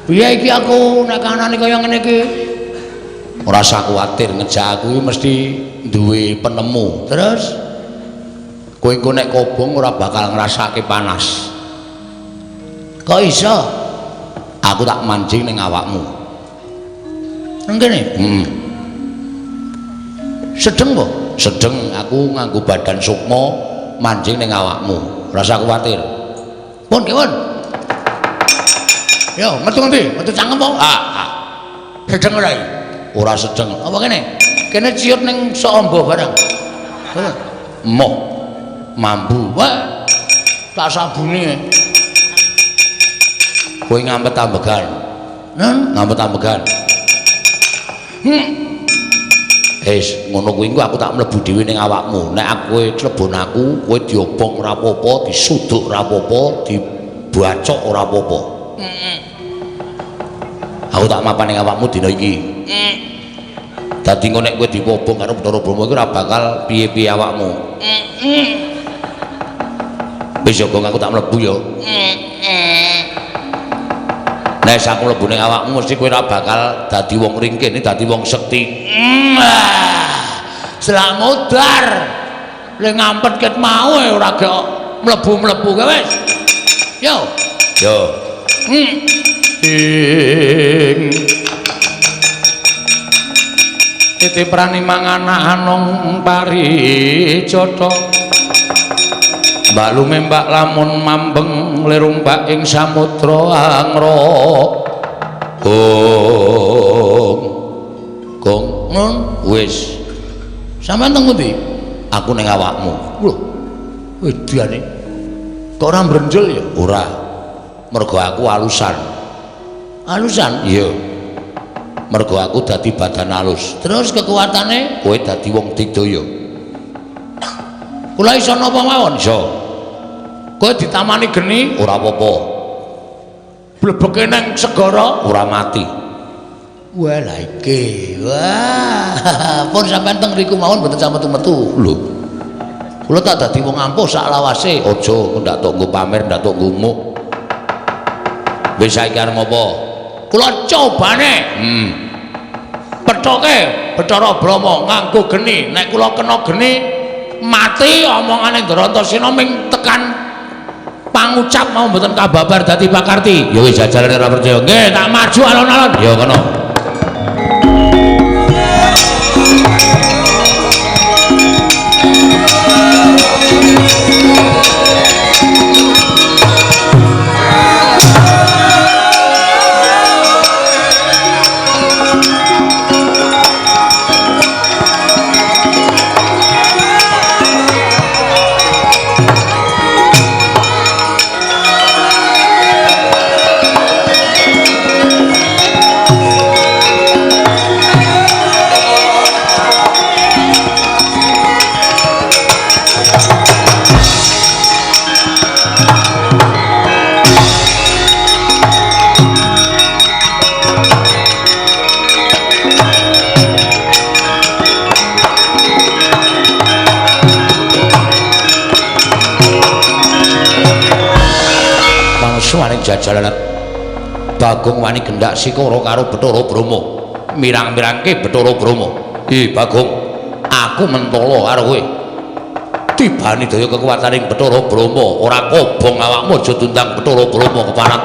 piye iki aku nek kanane kaya ngene iki ora usah kuwatir ngejak aku iki mesti duwe penemu terus kowe engko nek kobong ora bakal ngrasake panas kok iso aku tak mancing ning awakmu nang kene sedeng kok sedeng aku nganggo badan sukma mancing ning awakmu rasa kuwatir pun kewon yo metu ngendi metu cangkem po sedeng ora iki ora sedeng apa kene ciut ning sombo barang moh mambu wah tak sabune kowe ngampet ambegan ngampet ambegan ngono kuwi engko aku tak mlebu dhewe ning awakmu nek aku klebon aku kowe diobong ora apa-apa disuduk ora apa-apa dibacok ora apa-apa aku tak mapan ning awakmu dina iki dadi engko nek kowe diobong karo Bathara Brama iki ora bakal piye-piye awakmu wis yo aku tak mlebu yo nek aku mlebu ning awakmu mesti kowe ora bakal dadi wong ringkih dadi wong sekti selamudar le ngampet ket mau ora gek mlebu-mlebu kowe wis yo titiprani manganak anong paricata mbak lume mbak lamun mambeng lirumbak ing samudra angra Gong nun wis sampean teng pundi aku ning awakmu lho wedane kok ora mbrenjel ya ora mergo aku alusan iya mergo aku dadi badan alus terus kekuatane kowe dadi wong digdaya kula iso napa mawon iso kowe ditamani geni ora apa-apa blebeke nang segara ora mati wah lha iki wah pun sampean teng riku mawon mboten sampe metu lho kula tak dadi wong ampuh sak lawase aja ndak tok nggo pamer ndak tok ngumuk wis saiki arep apa kula cobane pethoke Bathara Brama nganggo geni nek kula kena geni mati omongane Ndarantasena ming tekan pangucap mau mboten kababar dadi pakarti ya wis jajalane ora percaya nggih tak maju alon-alon ya kono suwaning jajalan Bagong wani gendak sikara karo Bathara Brama mirang-mirangke Bathara Brama Bagong aku mentolo karo kowe tibani daya kekuwataning Bathara Brama ora kobong awakmu aja tundang Bathara Brama keparat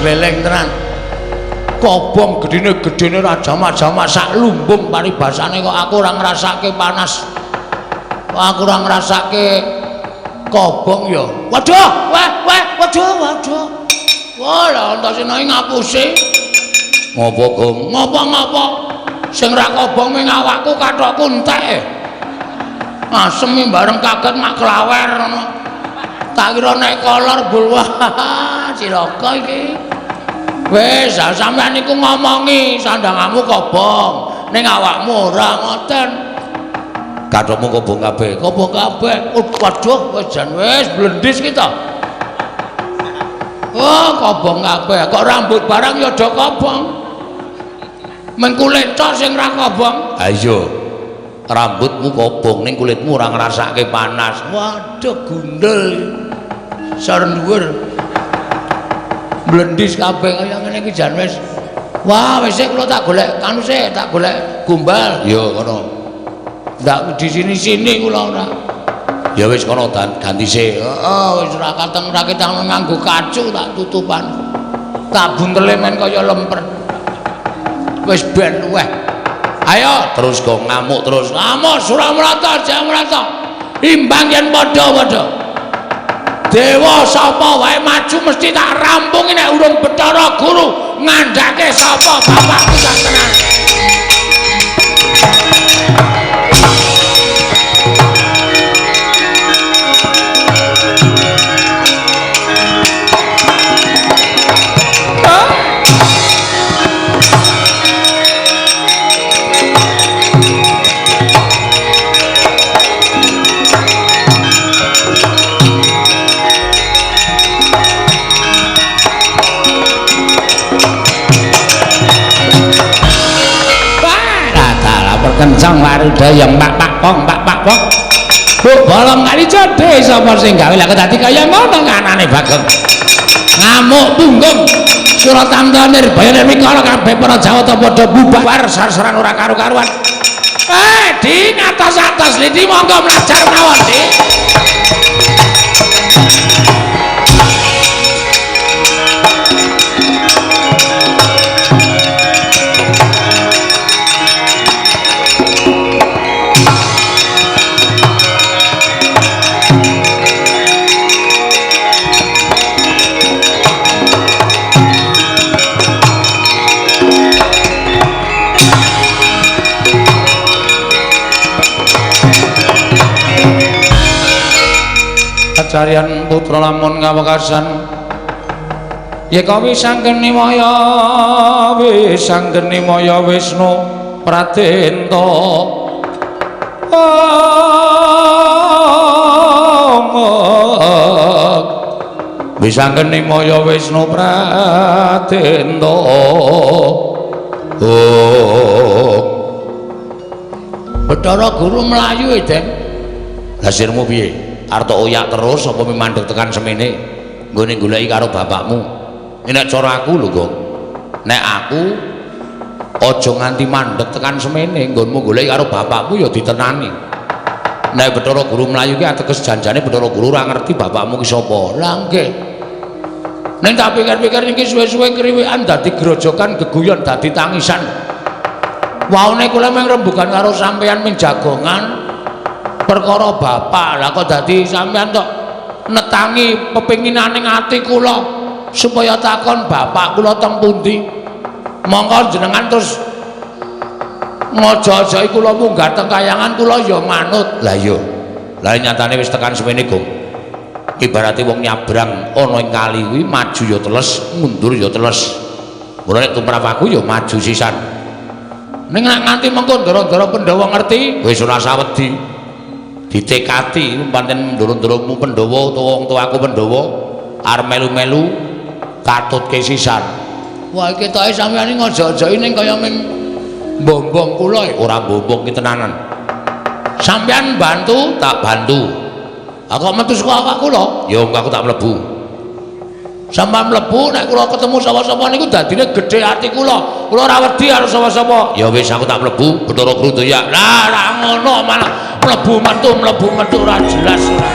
gleleng tenan kobong gedene raja-majama sak lumbung paribasane kok aku ora ngrasake panas aku ora ngrasake kobong ya waduh waduh wah lha entasine ngapusi ngopo gong ngopo sing ra kobong ning awakku kathokku entek asem bareng kaget mak klawer ngono tak kira nek kolor bulwah cilaka iki wis sampean niku ngomongi sandangamu kobong ning awakmu ora ngoten kathokmu kobong kabeh waduh wis jan wis blendis kita oh kobong kabeh kok rambut barang ya do kobong men kulit tok sing ra kobong ha iya rambutmu kobong ning kulitmu ora ngrasake panas waduh gundul saren dhuwur blendis kabeh kaya ngene iki jan wis wah wis kula tak golek kanu sik tak golek gombal ya ngono ndak di sini-sini kula ora ya wis kono ganti sik heeh wis ora ketang nganggo kacu tak tutupan tak buntele men kaya lemper wis ben luweh ayo terus kok ngamuk terus ngamuk Suramrata Jamrata imbang yen padha-padha dewa sapa wae maju mesti tak rampungi nek urung Bathara Guru ngandhake sapa bapakku sak tenan kencang warudaya pak pong bu bolong kali jodhe sapa sing gawe lha dadi kaya ngono nganane Bagong ngamuk punggung Suratanta Nirbaya Nirmikala kabeh para Jawata padha bubar sar-saran ora karu-karuan di ngatas-atas lidi monggo mlajar mawon di carian putra lamun ngawekasan yeka wisanggeni maya Wisnu Pratenta wisanggeni maya Wisnu Pratenta Bathara Guru mlayu Den hasilmu piye arto oyak terus apa memandhek tekan semene nggone goleki karo bapakmu nek cara aku lho Gong nek aku aja nganti mandhek tekan semene nggonmu goleki karo bapakmu ya ditenani nek Bathara Guru mlayu ki ateges janjane Bathara Guru ora ngerti bapakmu ki sapa lha nggih nek tak pikir-pikir iki suwe-suwe kriwikan dadi grojokan geguyon dadi tangisan waune kula mung rembugan karo sampeyan ming jagongan perkara bapak. Lah kok dadi sampeyan tok netangi pepinginaning ati kula supaya takon bapak kula teng pundi. Monggo jenengan terus ngojo-ojo kula munggah teng kayangan kula ya manut. Lah iya. Lah nyatane wis tekan suwene, Gong. Ibarate wong nyabrang ana ing kali kuwi maju ya teles, mundur ya teles. Mula nek tumrap aku ya maju sisan. Ning nek nganti mengko ndara-ndara Pandhawa ngerti, wis ora usah wedi. Ditekati pancen ndara-ndaramu Pandhawa utawa wong tuaku Pandhawa arep melu-melu katutke sisan. Wah iki ketoke sampeyan iki ngojo-ojoki ning kaya ming bombong kula ora bombong ki tenanan. Sampeyan bantu tak bantu. Aku metu saka kula, ya aku tak mlebu. Sampeyan mlebu nek kula ketemu sapa-sapa niku dadine gedhe ati kula. Kula ora wedi karo sapa-sapa. Ya wis aku tak mlebu, Bathara Krudaya. Lah ra ngono malah mlebu metu ora jelas ora.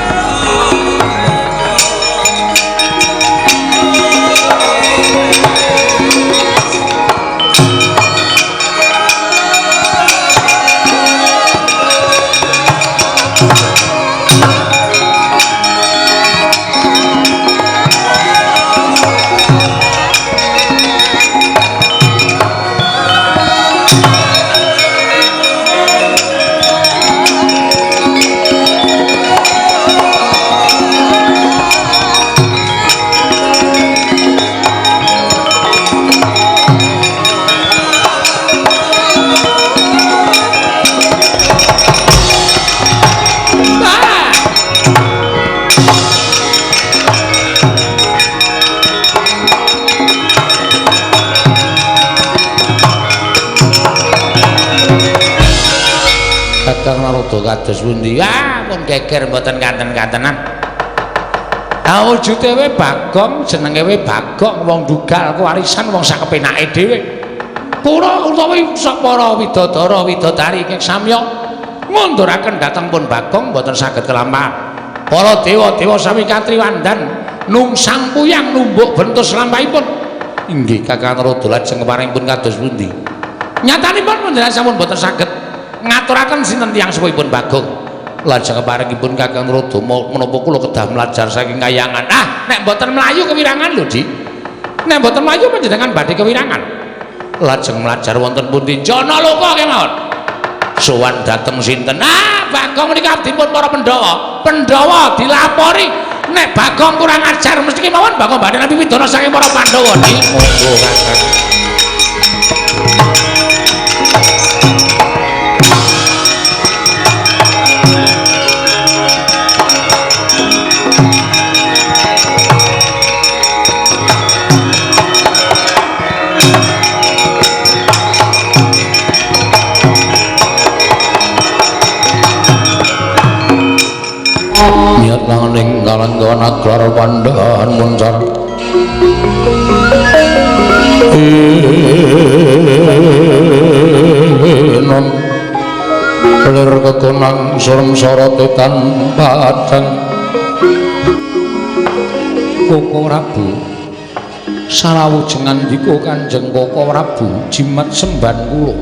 Kados pundi? Ah, pun geger mboten kanten-kantenan. Ah wujude we Bagong, jenenge we Bagong, wong dugal warisan wong sak kepenake dhewe. Kula utawi para widodara widodari ingkang samya ngunduraken dhateng pun Bagong mboten saged kelampahan. Para dewa-dewa sami katriwandan nungsang puyang numbuk bentus lampahipun. Inggih Kakang Narada lajeng keparingipun kados pundi? Nyatanipun panjenengan sampun mboten saged ngaturaken sinten tiyang sepuhipun Bagong. Lajeng keparingipun Kakang Narada menapa kula kedah mlajar saking kayangan. Ah, nek mboten mlayu kewirangan lho, Dik. Nek mboten mlayu panjenengan badhe kewirangan. Lajeng mlajar wonten pundi? Jana Loka kemawon. Sowan dhateng sinten? Ah, Bagong menika abdipun para Pandhawa. Pandhawa dilapori nek Bagong kurang ajar mesti kemawon Bagong badhe nampi pidana saking para Pandhawa, Dik. Monggo Kakang. Niat langening kalanggawan agrar pandhahan muncar non kelir kekonang surem sorotetan padang Koko Prabu salawujengan dika Kanjeng Koko Prabu jimat semban kula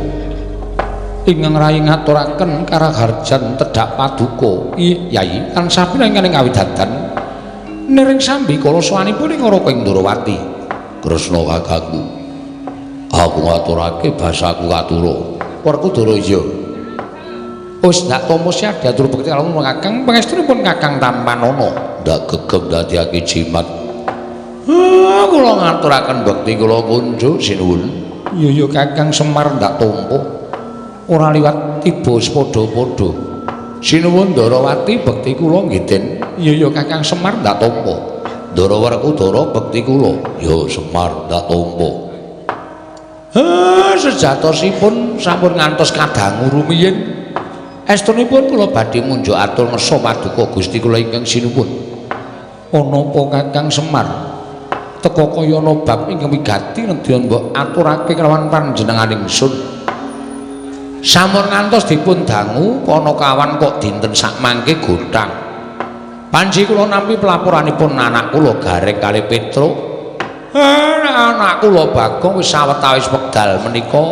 ingkang rayi ngaturaken karaharjan tedhak paduka Yai tansah pinanganing kawidadan niring sambi kala sawanipun ing ora Kang Ndrawati Kresna kakangku aku ngaturake basaku katura Werkudara iya wis ndak tampa siada atur bekti karo Kakang pangestunipun Kakang Tampanana ndak gegem dadiake jimat kula ngaturaken bekti kula kunjuk sinuwun iya Kakang Semar ndak tampa ora liwat tiba padha-padha sinuwun Ndarawati bekti kula nggih Den iya Kakang Semar ndak tampa Ndara Werkudara bekti kula ya Semar ndak tampa sejatosipun sampun ngantos kadangu rumiyin estunipun kula badhe munjuk atur ngersa paduka Gusti kula ingkang sinuwun ana apa Kakang Semar teka kaya ana bab ingkang wigati nedya mbok aturake kelawan panjenenganing ingsun sampun ngantos dipun dangu Panakawan kok dinten sak mangke godhang. Panji kula nampi pelaporanipun anak kula Gareng kali Petruk. Anak kula Bagong wis sawetawis wekdal menika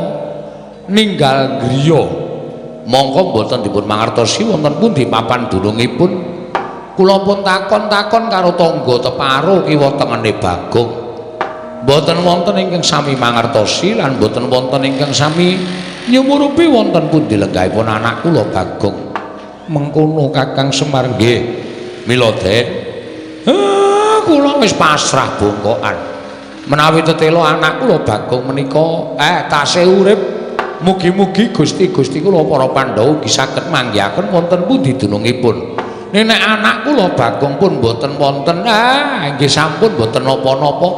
ninggal griya mongko mboten dipun mangertosi wonten pundi papan dunungipun kula pun takon-takon karo tangga teparo kiwa tengene Bagong mboten wonten ingkang sami mangertosi lan mboten wonten ingkang sami nyumurupi wonten pundi lenggahipun anak kula Bagong mengkono Kakang Semar nggih mila Den kula wis pasrah bongkokan menawi tetelo anak kula Bagong menika tasih urip mugi-mugi Gusti-gusti kula para Pandhawa ugi saged manggihaken wonten pundi dunungipun nek anak kula Bagong pun mboten wonten nggih sampun mboten napa-napa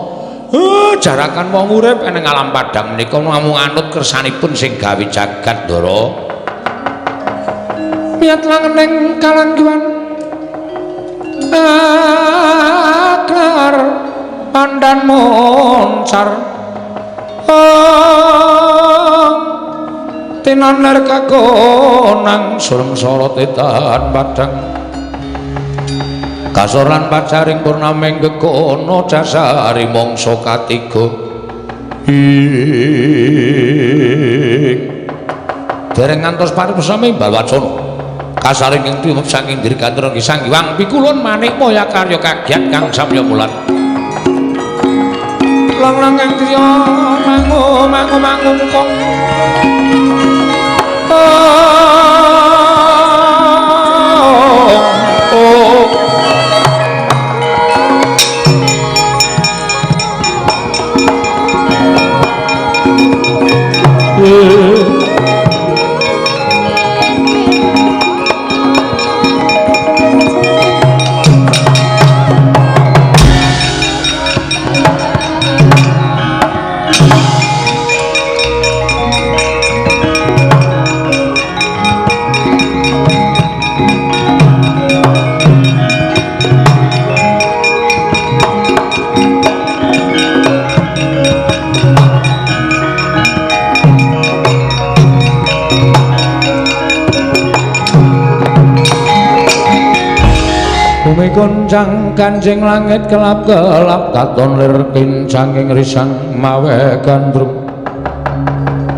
jarakan wong urip ing alam padang menika namung anut kersanipun sing gawe jagat Ndara miat langeneng kalangguan aklar pandan moncar tinaner kagonang sureng sorot etan padang kasoran pacaring purnameng gegono dasari mongso katiga dereng ngantos paripurna Mbal Wacana kasaring ing tumep saking dirgantara Sang Hyang Pikulun manik moya karya kagiat kang samya mulan lang-lang ing triya mangu kong goncang kanjeng langit kelap-kelap katon lir kincanging risang mawe gandrung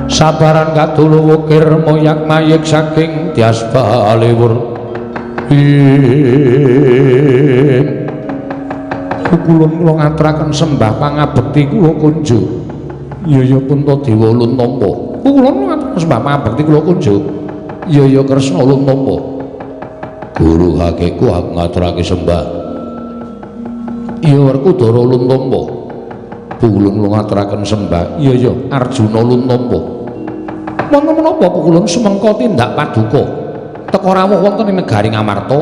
sabaran katulu wukir moyak mayik saking tias baliwur kulun kula ngaturaken sembah pangabekti kula kunjuk ya Punta Dewa Luntampa kula ngaturaken sembah pangabekti kula kunjuk ya Kresna Luntampa Guru hakeku aku ngaturake sembah iya Werkudara Luntampa pukulun lu ngaturaken sembah iya Arjuna Luntampa wonten menapa pukulun sumengka tindak paduka teka rawuh wonten ing negari Ngamarta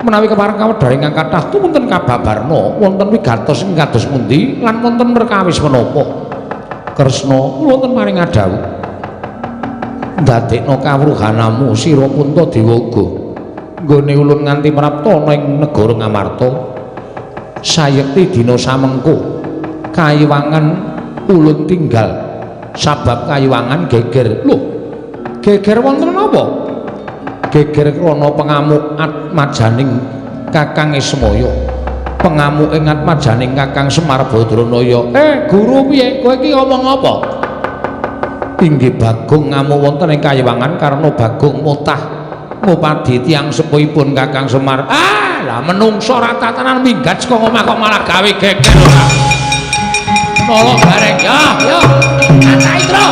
menawi kepareng kawedhar ingkang kathah tumunten kababarna wonten wigatos ing kados pundi lan wonten perkawis menapa Kresna wonten maring adhawuh ndadekno kawruhanamu sira Punta Dewa uga nggone ulun nganti prapta ana ing negara Ngamarta sayekti dina samengko kayiwangan ulun tinggal sabab kayiwangan geger lho geger wonten napa geger krana pengamuk atmajaning Kakang Ismaya pengamuk ing atmajaning Kakang Semar Badranaya guru piye kowe iki ngomong apa inggih Bagong ngamuk wonten ing kayiwangan karena Bagong mutah ngupadi tiyang sepuhipun Kakang Semar lah menungso ra tatanan minggat saka omah kok malah gawe geger ora nolok bareng yo kacahi tro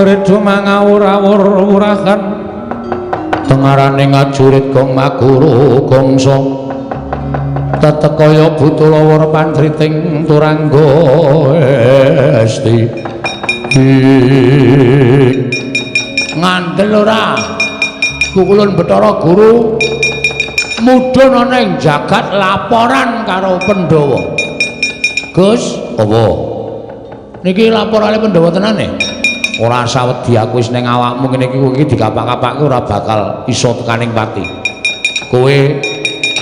Redo mangawur-awur wurahan tengarane ngajurit gong maguru gongso tetekaya butulawur pantriting turangga esti ngandel ora Pukulun Bathara Guru mudhun ana ing jagat laporan karo Pandhawa. Gus, apa? Niki laporane Pandhawa tenane. Ora sawedi aku wis ning awakmu ngene iki kowe iki dikapak-kapakke ora bakal iso tekaning pati. Kowe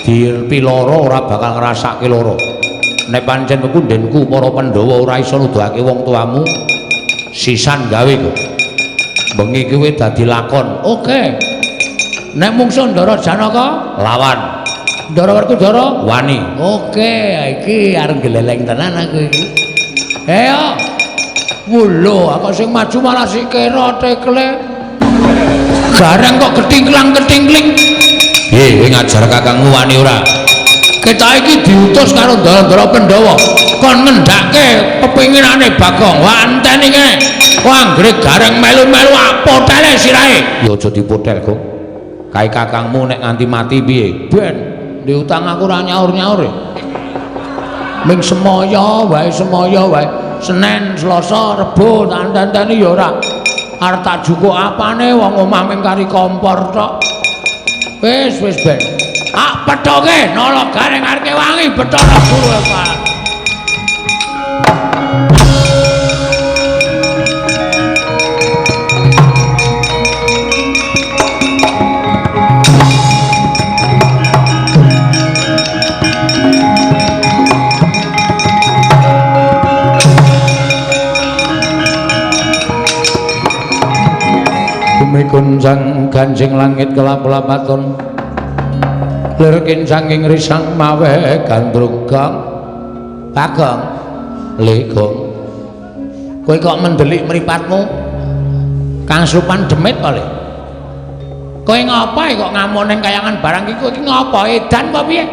dipiloro ora bakal ngrasake lara. Nek pancen pekundenku para Pandhawa ora iso nuduhake wong tuamu sisan gawe kok. Bengi kowe dadi lakon. Oke. Nek mungsuh Ndara Janaka lawan. Ndara Werkudara wani. Oke, iki arep geleleng tenan aku iki. Ayo. Wulo, aku sing maju malah si kira tekle. Gareng kok ketingklang-ketingkling. Kowe ngajar kakangmu wani ora? Kita iki diutus karo Ndara Pandhawa kon ngendhake kepinginane Bagong. Wah anteni kene. Wah anggere gareng melu-melu apotele sirahe. Ya aja dipotel, Gong. Kae kakangmu nek nganti mati piye? Ben diutang aku ora nyaur-nyaur. Ming semaya wae Senin, Selasa, Rebo, dandani ya ora. Arep tak jukuk apane wong omah ming kari kompor tok. Wis ben. Ah pethoke nolok gareng areke wangi Bathara Guru apa. Kuncang ganjing langit kelap-kelapaton lir kincanging risang mawe gandrung Gong. Bagong le Gong, kowe kok mendelik mripatmu kang supan demit to le? Kowe ngapa kok ngamuk ning kayangan barang iki? Kowe iki ngapa edan apa piye?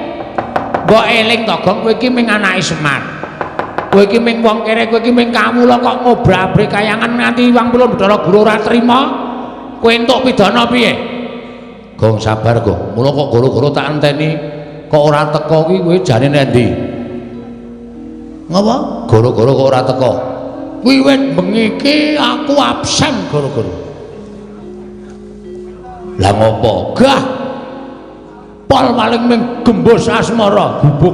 Mbok eling to Gong, kowe iki ming anake Semar, kowe iki ming wong kere, kowe iki ming kawula kok ngobrak-abrik kayangan nganti wong Bathara Guru ora trima. Kowe entuk pidana piye? Gong sabar Gong. Mula kok goro-goro tak enteni kok ora teko kuwi kowe jane endi? Ngapa? Goro-goro kok ora teko. Wiwit bengi iki aku absen goro-goro. Lah ngopo? Gah. Pol paling ming gembus asmara, gubuk.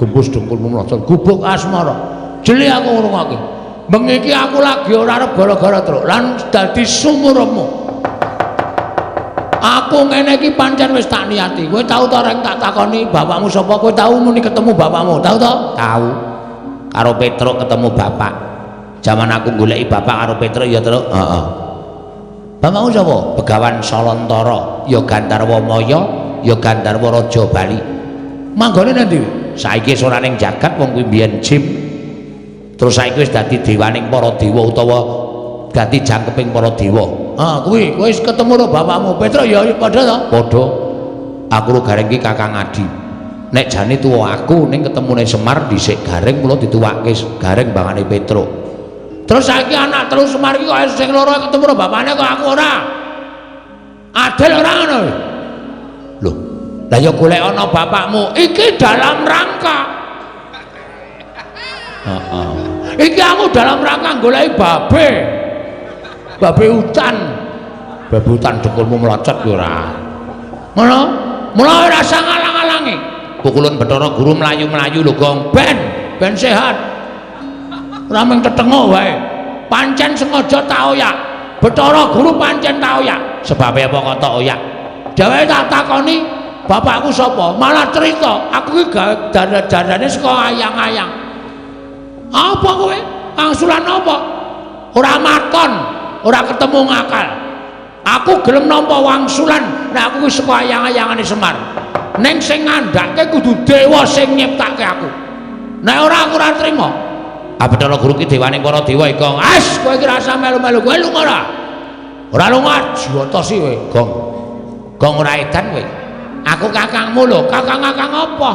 Gembus dengkulmu mlocot, gubuk asmara. Jeli aku ngrungokke. Bengi iki aku lagi ora arep gara-gara truk lan dadi sumurmu. Aku ngene iki pancen wis tak niati. Kowe tau ta reng tak takoni bapakmu sapa? Kowe tau muni ketemu bapakmu? Tau ta? Tau. Karo Petruk ketemu bapak. Zaman aku goleki bapak karo Petruk ya terus. Heeh. Bapakmu sapa? Begawan Salontara, ya Gandarwa Maya, ya Gandarwa Raja Bali. Manggone nanti? Saiki ora ning jagat wong kuwi mbiyen jim. Terus saiki wis dadi dewaning para dewa utawa dadi jangkeping para dewa. Ah, kuwi wis ketemu karo bapakmu Petruk ya padha to? Padha. Aku ro gareng iki Kakang Adi. Nek jane tuwa aku ning ketemune Semar dhisik gareng mula dituwake gareng bangane Petruk. Terus saiki anak terus Semar iki kok sing loro ketemu karo bapakne kok aku ora. Adil ora ngono. Lho, lah ya golek ana bapakmu iki dalam rangka. Heeh. Iki aku dalam rangka goleki babe hutan. Babe hutan dengkulmu mlocot yo ora. Ngono? Mula ora usah ngalang-alangi. Pukulun Bathara Guru mlayu-mlayu lho Gong, ben sehat. Ora mung tetengok wae. Pancen sengaja tak oyak. Bathara Guru pancen tak oyak. Sebabe apa kok tak oyak? Dheweke tak takoni, bapakku sapa? Malah cerita, aku iki dandane saka ayang-ayang. Apa kowe? Angsulan apa? Ora maton, ora ketemu ngakal. Aku gelem nampa wangsulan nek aku wis saka ayang-ayangane Semar. Ning sing ngandhake kudu dewa sing nyiptake aku. Nek ora aku ora trima. Bathara Guru ki dewaning para dewa iki, Gong. As, kowe iki rasa melu-melu, kowe lunga ora? Ora lunga, jotosi kowe, Gong. Gong ora edan kowe. Aku kakangmu lho, kakang-kakang apa?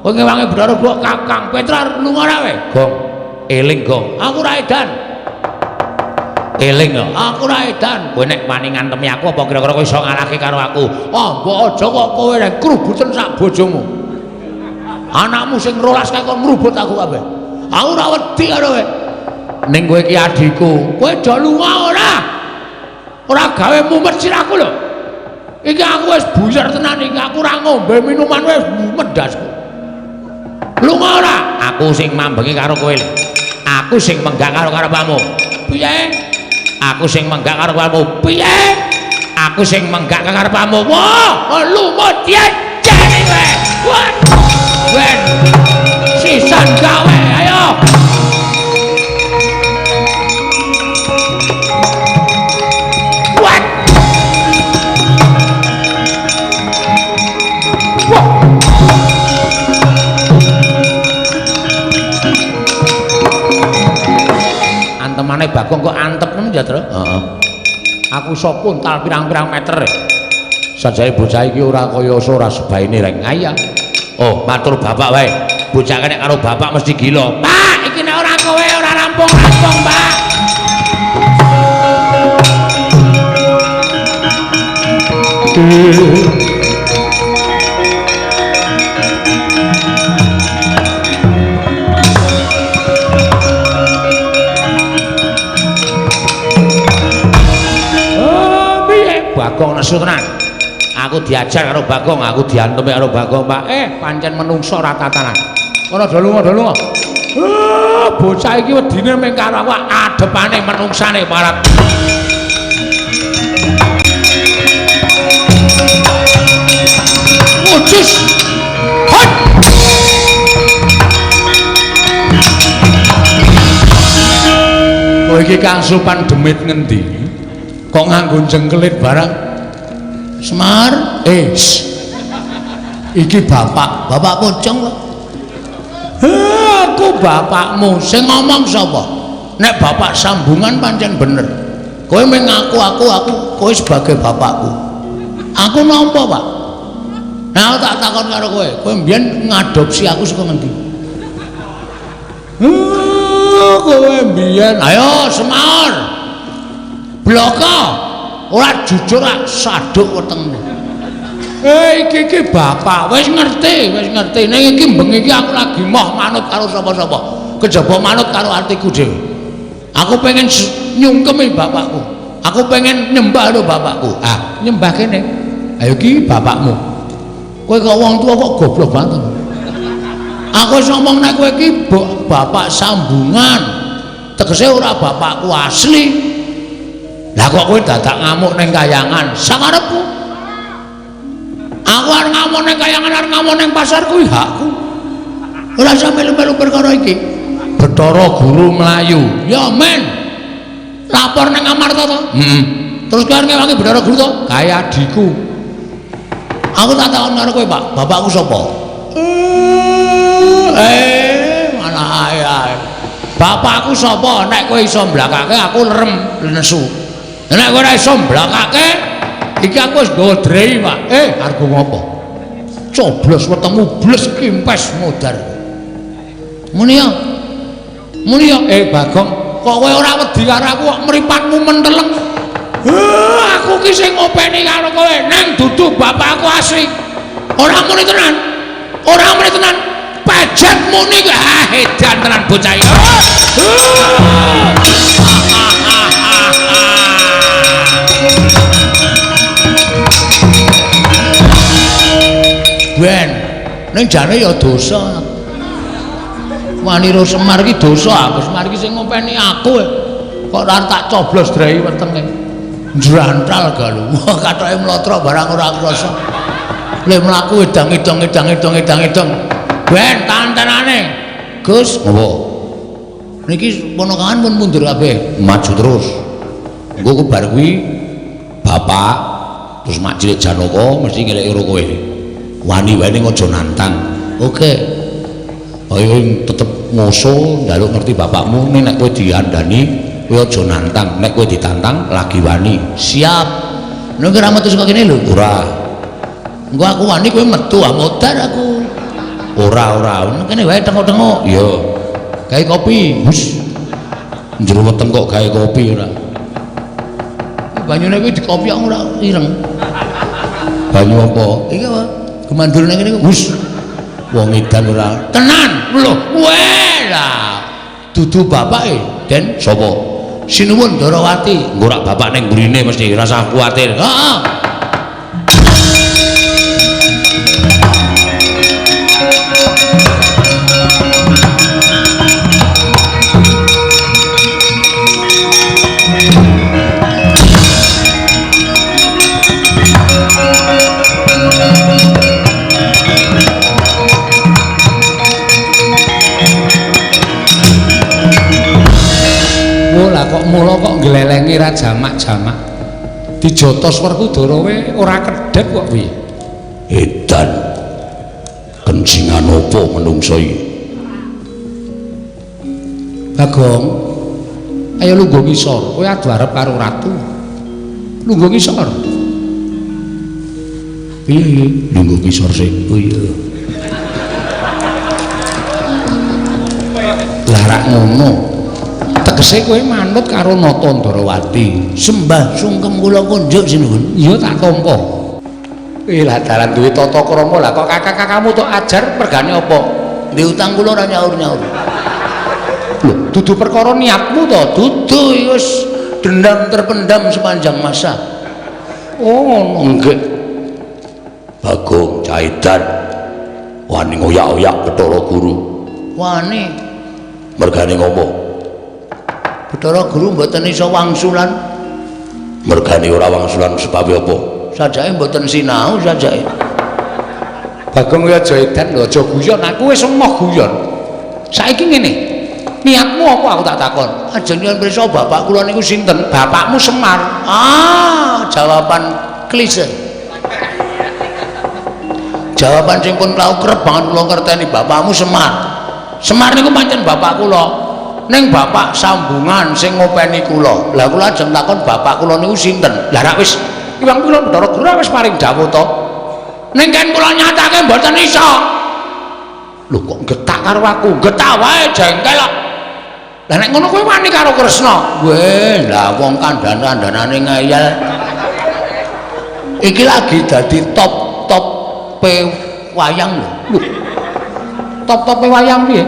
Kowe ngewangi Bathara Guru kakang, Petra lunga ora kowe? Gong, eling Gong. Aku ora edan. Eling lho, aku ora edan. Kowe nek wani ngantemi aku apa kira-kira kowe iso ngalahke karo aku? Oh, mbok aja kok kowe rek krubuten sak bojomu. Anakmu sing 12 kae kok ngrubut aku kabeh. Aku ora wedi karo kowe. ning kowe iki adhiku kowe do lunga ora gawe mumet siraku lho iki aku wis buyar tenan iki aku ora ngombe minuman wis medasku lunga ora aku sing mambengi karo kowe aku sing menggak karo karepmu piye aku sing menggak karo karepmu piye aku sing menggak karepmu wah lunga diajeni kowe wen sisan gawe ayo antemane Bagong kok antep ngono ya, Tru? Heeh. Aku iso kuntal pirang-pirang meter. Sajane bocah iki ora kaya ora sebaine rek ngaya. Oh, matur bapak wae. Bocah nek karo bapak mesti gila. Pak, iki nek ora kowe ora rampung-rampung, Pak. Bagong nesu tenan. Aku diajar karo Bagong, aku diantemi karo Bagong, Pak. Pancen menungso ora tatanan. Ora do lunga. Bocah iki wedine mung karo aku adepane menungsane parat. Ucus. Hot. Kowe iki Kang Supan demit ngendi? Kok nganggo jengkelit barang? Semar, iki bapak pocong kok. Aku bapakmu, sing ngomong sapa? Nek bapak sambungan pancen bener. Kowe mung aku, kowe sebagai bapakku. Aku nampa, Pak? Nah, tak takon karo kowe mbiyen ngadopsi aku saka ngendi? Kowe mbiyen, ayo Semar. Bloko ora jujur rak saduk wetengmu. Iki bapak wis ngerti. Ning iki bengi iki aku lagi moh manut karo sapa-sapa. Kejaba manut karo atiku dhewe. Aku pengen nyungkemi bapakku. Aku pengen nyembah karo bapakku. Ah, nyembah kene. Ayo iki bapakmu. Kowe kok wong tuwa kok goblok banget. Aku wis ngomong nek kowe iki bapak sambungan. Tegese ora bapakku asli. Lah kok kowe dadak ngamuk ning kayangan sakarepku. Aku arep ngamuk ning kayangan, arep ngamuk ning pasar kuwi hakku. Ora usah melu-melu perkara iki. Bathara Guru Melayu. Ya men. Lapor ning Amarta to? Terus kowe ngewangi Bathara Guru to? Kaya adikku. Aku tak takon karo kowe, Pak. Bapakku sapa? Mana ae. Bapakku sapa? Nek kowe iso mblakake aku lerem nesu. Nek ora iso mblakake iki aku wis nggawa drei, Pak. Arep ngopo? Coblos wetengmu bles kimpes modar. Muni ya. Bagong, kok kowe ora wedi karo aku kok mripatmu menteleng. Aku ki sing ngopeni karo kowe, nang dudu bapakku asli. Ora muni tenan. Pajet muni ki edan tenan bocah iki. Ben, ning jane ya dosa. Waniro Semar iki dosa, aku Semar iki sing ngopeni aku. Kok ora tak coblos drai wetenge. Njrantal galu. Katoke mlotro barang ora krasa. Le mlaku edang-edang. Ben tantenane. Gus, ngopo? Niki ponokan pun mundur kabeh, maju terus. Engko bar kuwi bapak terus mak cilik Janaka mesti ngeleki karo kowe. Wani-wani aja nantang. Oke. Ayo tetep ngoso njaluk ngerti bapakmu nek kowe diandani kowe aja nantang. Nek kowe ditantang lagi wani. Siap. Nek ora metu saka kene lho. Ora. Engko aku wani kowe metu modar aku. Ora. Kene wae tengok-tengok. Iya. Gawe kopi. Hus. Njero weteng kok gawe kopi ora. Banyune kuwi dikopi ora ireng. Banyu apa? Iki apa? Kemandul ning kene hus. Wong edan ora. Tenan lho. Weh lah. Dudu bapake. Den sapa? Sinuwun Darawati. Engko rak bapak ning mrene mesti ora usah kuwatir. Heeh. Kok mula kok nglelengi ra jamak-jamak dijotos Werkudara we ora kedhep kok piye edan kencingan apa menungso iki Bagong ayo lungguh ngisor kowe adu arep karo ratu lungguh ngisor piye lungguh ngisor sik oh iya larak ngono tegese kowe manut karo Nata Ndarawati sembah sungkem kula kunjuk sinuwun iya tak tampa lah dalan duwe tata krama lah kok kakak-kakakmu tok ajar pergane apa ndek utang kula ora nyaur-nyaur lho dudu perkara niatmu to dudu wis dendam terpendam sepanjang masa oh nggih Bagong Caidan wani ngoyak-oyak Bathara Guru wani mergane ngopo Bathara Guru mboten iso wangsulan. Mergane ora wangsulan sebab apa? Sajake mboten sinau sajake. Bagong ya aja edan lho, aja guyon. Aku wis emoh guyon. Saiki ngene. Niatmu apa aku tak takon? Ajeng yen pirsa bapak kula niku sinten? Bapakmu Semar. Ah, jawaban klise. Jawaban sing pun klau kerep banget kula ngerteni bapakmu Semar. Semar niku pancen bapak kula. Ning bapak sambungan sing ngopeni kula. Lah kula ajeng takon bapak kula niku sinten? Lah rak wis iwang kula Bathara Guru wis paring dawuh to. Ning kan kula nyatake mboten iso. Lho kok getak karo aku? Getak wae jengkel kok. Lah nek ngono kowe wani karo Kresna. Weh, lah wong kandhan-kandhanane ngeyel. Iki lagi dadi top-top wayang lho. Top-top wayang piye?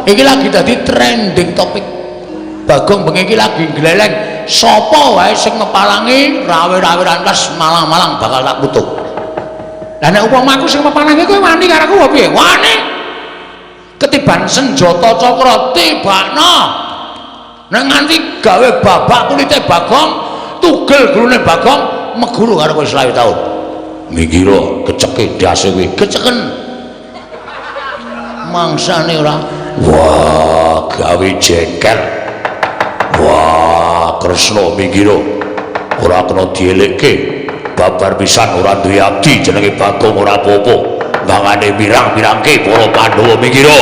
Iki lagi dadi trending topik. Bagong bengi iki lagi gleleng sapa wae sing ngepalangi rawe-rawe rantas malang-malang bakal tak kutuk. Lah nek upamaku sing ngepalangi kowe wani karo aku piye? Wani. Ketiban senjata cakra tibakno. Nek nganti gawe babak kulite Bagong, tugel gulune Bagong meguru karo kowe 20 taun. Mikira keceke dase kowe, keceken. Mangsane ora wah gawe jengkel wah Kresna mikira ora kena dielekke babar pisan ora duwe abdi jenenge Bagong ora apa-apa mangane pirang-pirangke para Pandhawa mikira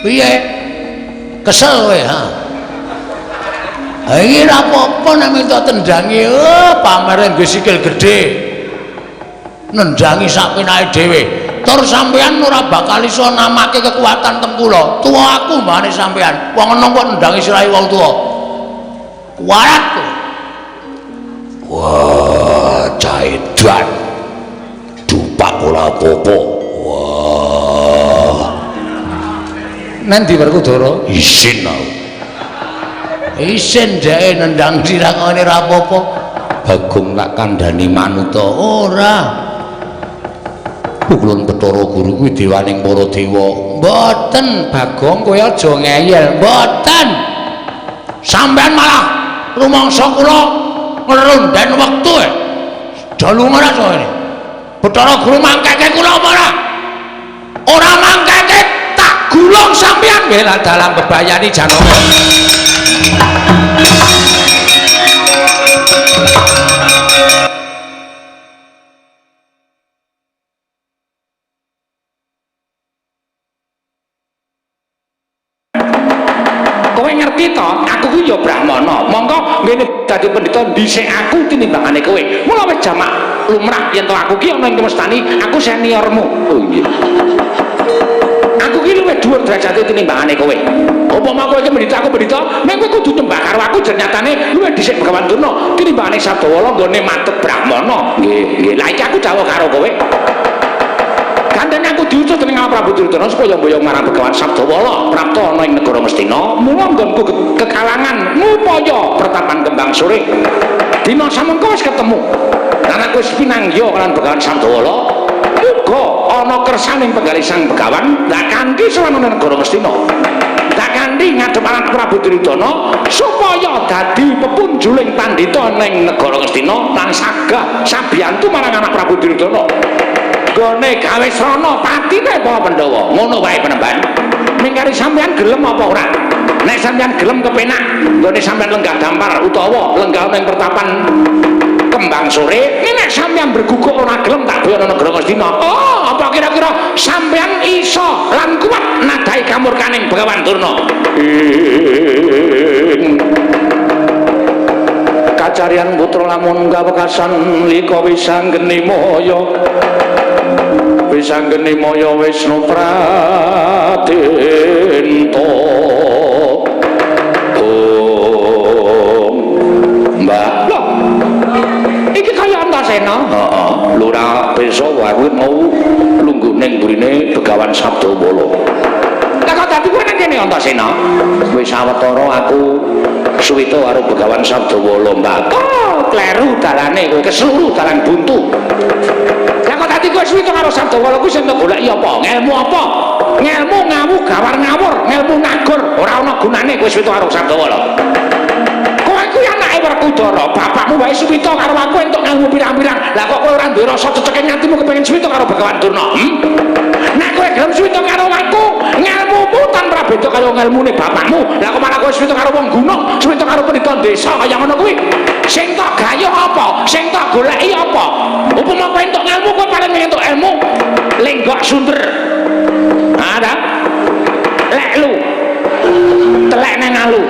piye kesel kowe ha iki ora apa-apa nek minta tendangi pamere nggo sikil gedhe nendangi sak penake dhewe tur sampean ora bakal iso namake kekuatan tempura tuwa aku mbane sampean wong enom kok nendangi sirahe wong tuwa kuat wah Caidan dupak ora apa-apa wah nanti Werkudara isin aku isin dhek nendang sirah ngene ra apa-apa Bagong tak kandhani manuta ora pukulun Bathara Guru kuwi dewaning para dewa mboten Bagong kowe aja ngeyel mboten sampean malah rumangsa kula ngeronden wektu dalu ora soene Bathara Guru mangkeke kula apa ora mangkeke gulung sampean bela dalam bebayani janome kowe ngerti to aku ku ya brahmana monggo ngene dadi pendhita dhisik aku tinimbangane kowe mula wis jamak lumrah yen to aku ki ana ing kemestani aku seniormu oh nggih aku ki luwih dhuwur derajate tinimbangane kowe. Upama kowe iki mendita aku mendita, ning kowe kudu nyembah karo aku ternyatane luwih dhisik Begawan Durna tinimbangane Sabdawala nggone matut Brahmana. Nggih, lah iki aku dawuh karo kowe. Kandhane aku diutus dening Prabu Duryudana supaya mboyong marang Begawan Sabdawala prapta ana ing negara Mestina. Mula nggonku kekalangan ngupaya pertapan Kembang Sore. Dina samengko wis ketemu. Lan aku wis pinanggih kalian Begawan Sabdawala. Muga ana kersaning penggalih Sang Begawan lah kanthi sawanane negara Mestina. Tak kanthi ngadhep marang Prabu Duryudana supaya dadi pepunjuling pandhita ning negara Mestina lan sagah sabiyantu marang anak Prabu Duryudana. Gone gawe srana patine apa Pandhawa. Ngono wae Penemban. Mingkari sampean gelem apa ora? Nek sampean gelem kepenak gone sampean lenggah dampar utawa lenggah ning pertapan Kembang Sore, nek sampean berguguk ora gelem tak boyo ana negara Mestina. Oh, apa kira-kira sampean iso lan kuat nadai kamurkaning Begawan Durna? Kacarian putra lamun kawekasan lika wisanggeni moyo. Wisanggeni moyo Wisnu Pradenta. Mbak, lho. Iki kaya Antasena. Heeh, lurah desa wae mau lungguh ning mrene Begawan Sabdawala. Lah kok dadi kowe nang kene Antasena? Wis sawetara aku suwita karo Begawan Sabdawala, Mbak. Oh, kleru dalane kowe kesluru dalan buntu. Lah kok dadi kowe suwita karo Sabdawala kuwi sing goleki apa? Ngelmu apa? Ngelmu ngawu gawar ngawur, ngelmu nagur, ora ana gunane kowe suwita karo Sabdawala. Kowe kuwi anake Werkudara, bapakmu wae suwita karo aku entuk ngelmu pirang-pirang. Lah kok kowe ora duwe rasa ceceke ngatimu kepengin suwita karo Begawan Durna? Nek kowe gelem suwita karo aku, ngelmumu tanpa beda karo ngelmune bapakmu. Lah kok malah kowe suwita karo wong gunung, suwita karo pendhita desa kaya ngono kuwi. Sing tak gayuh apa? Sing tak goleki apa? Upama kowe entuk ngelmu, kowe paling entuk ilmu lenggok sunter. Ada? Lek lu telek nang alu.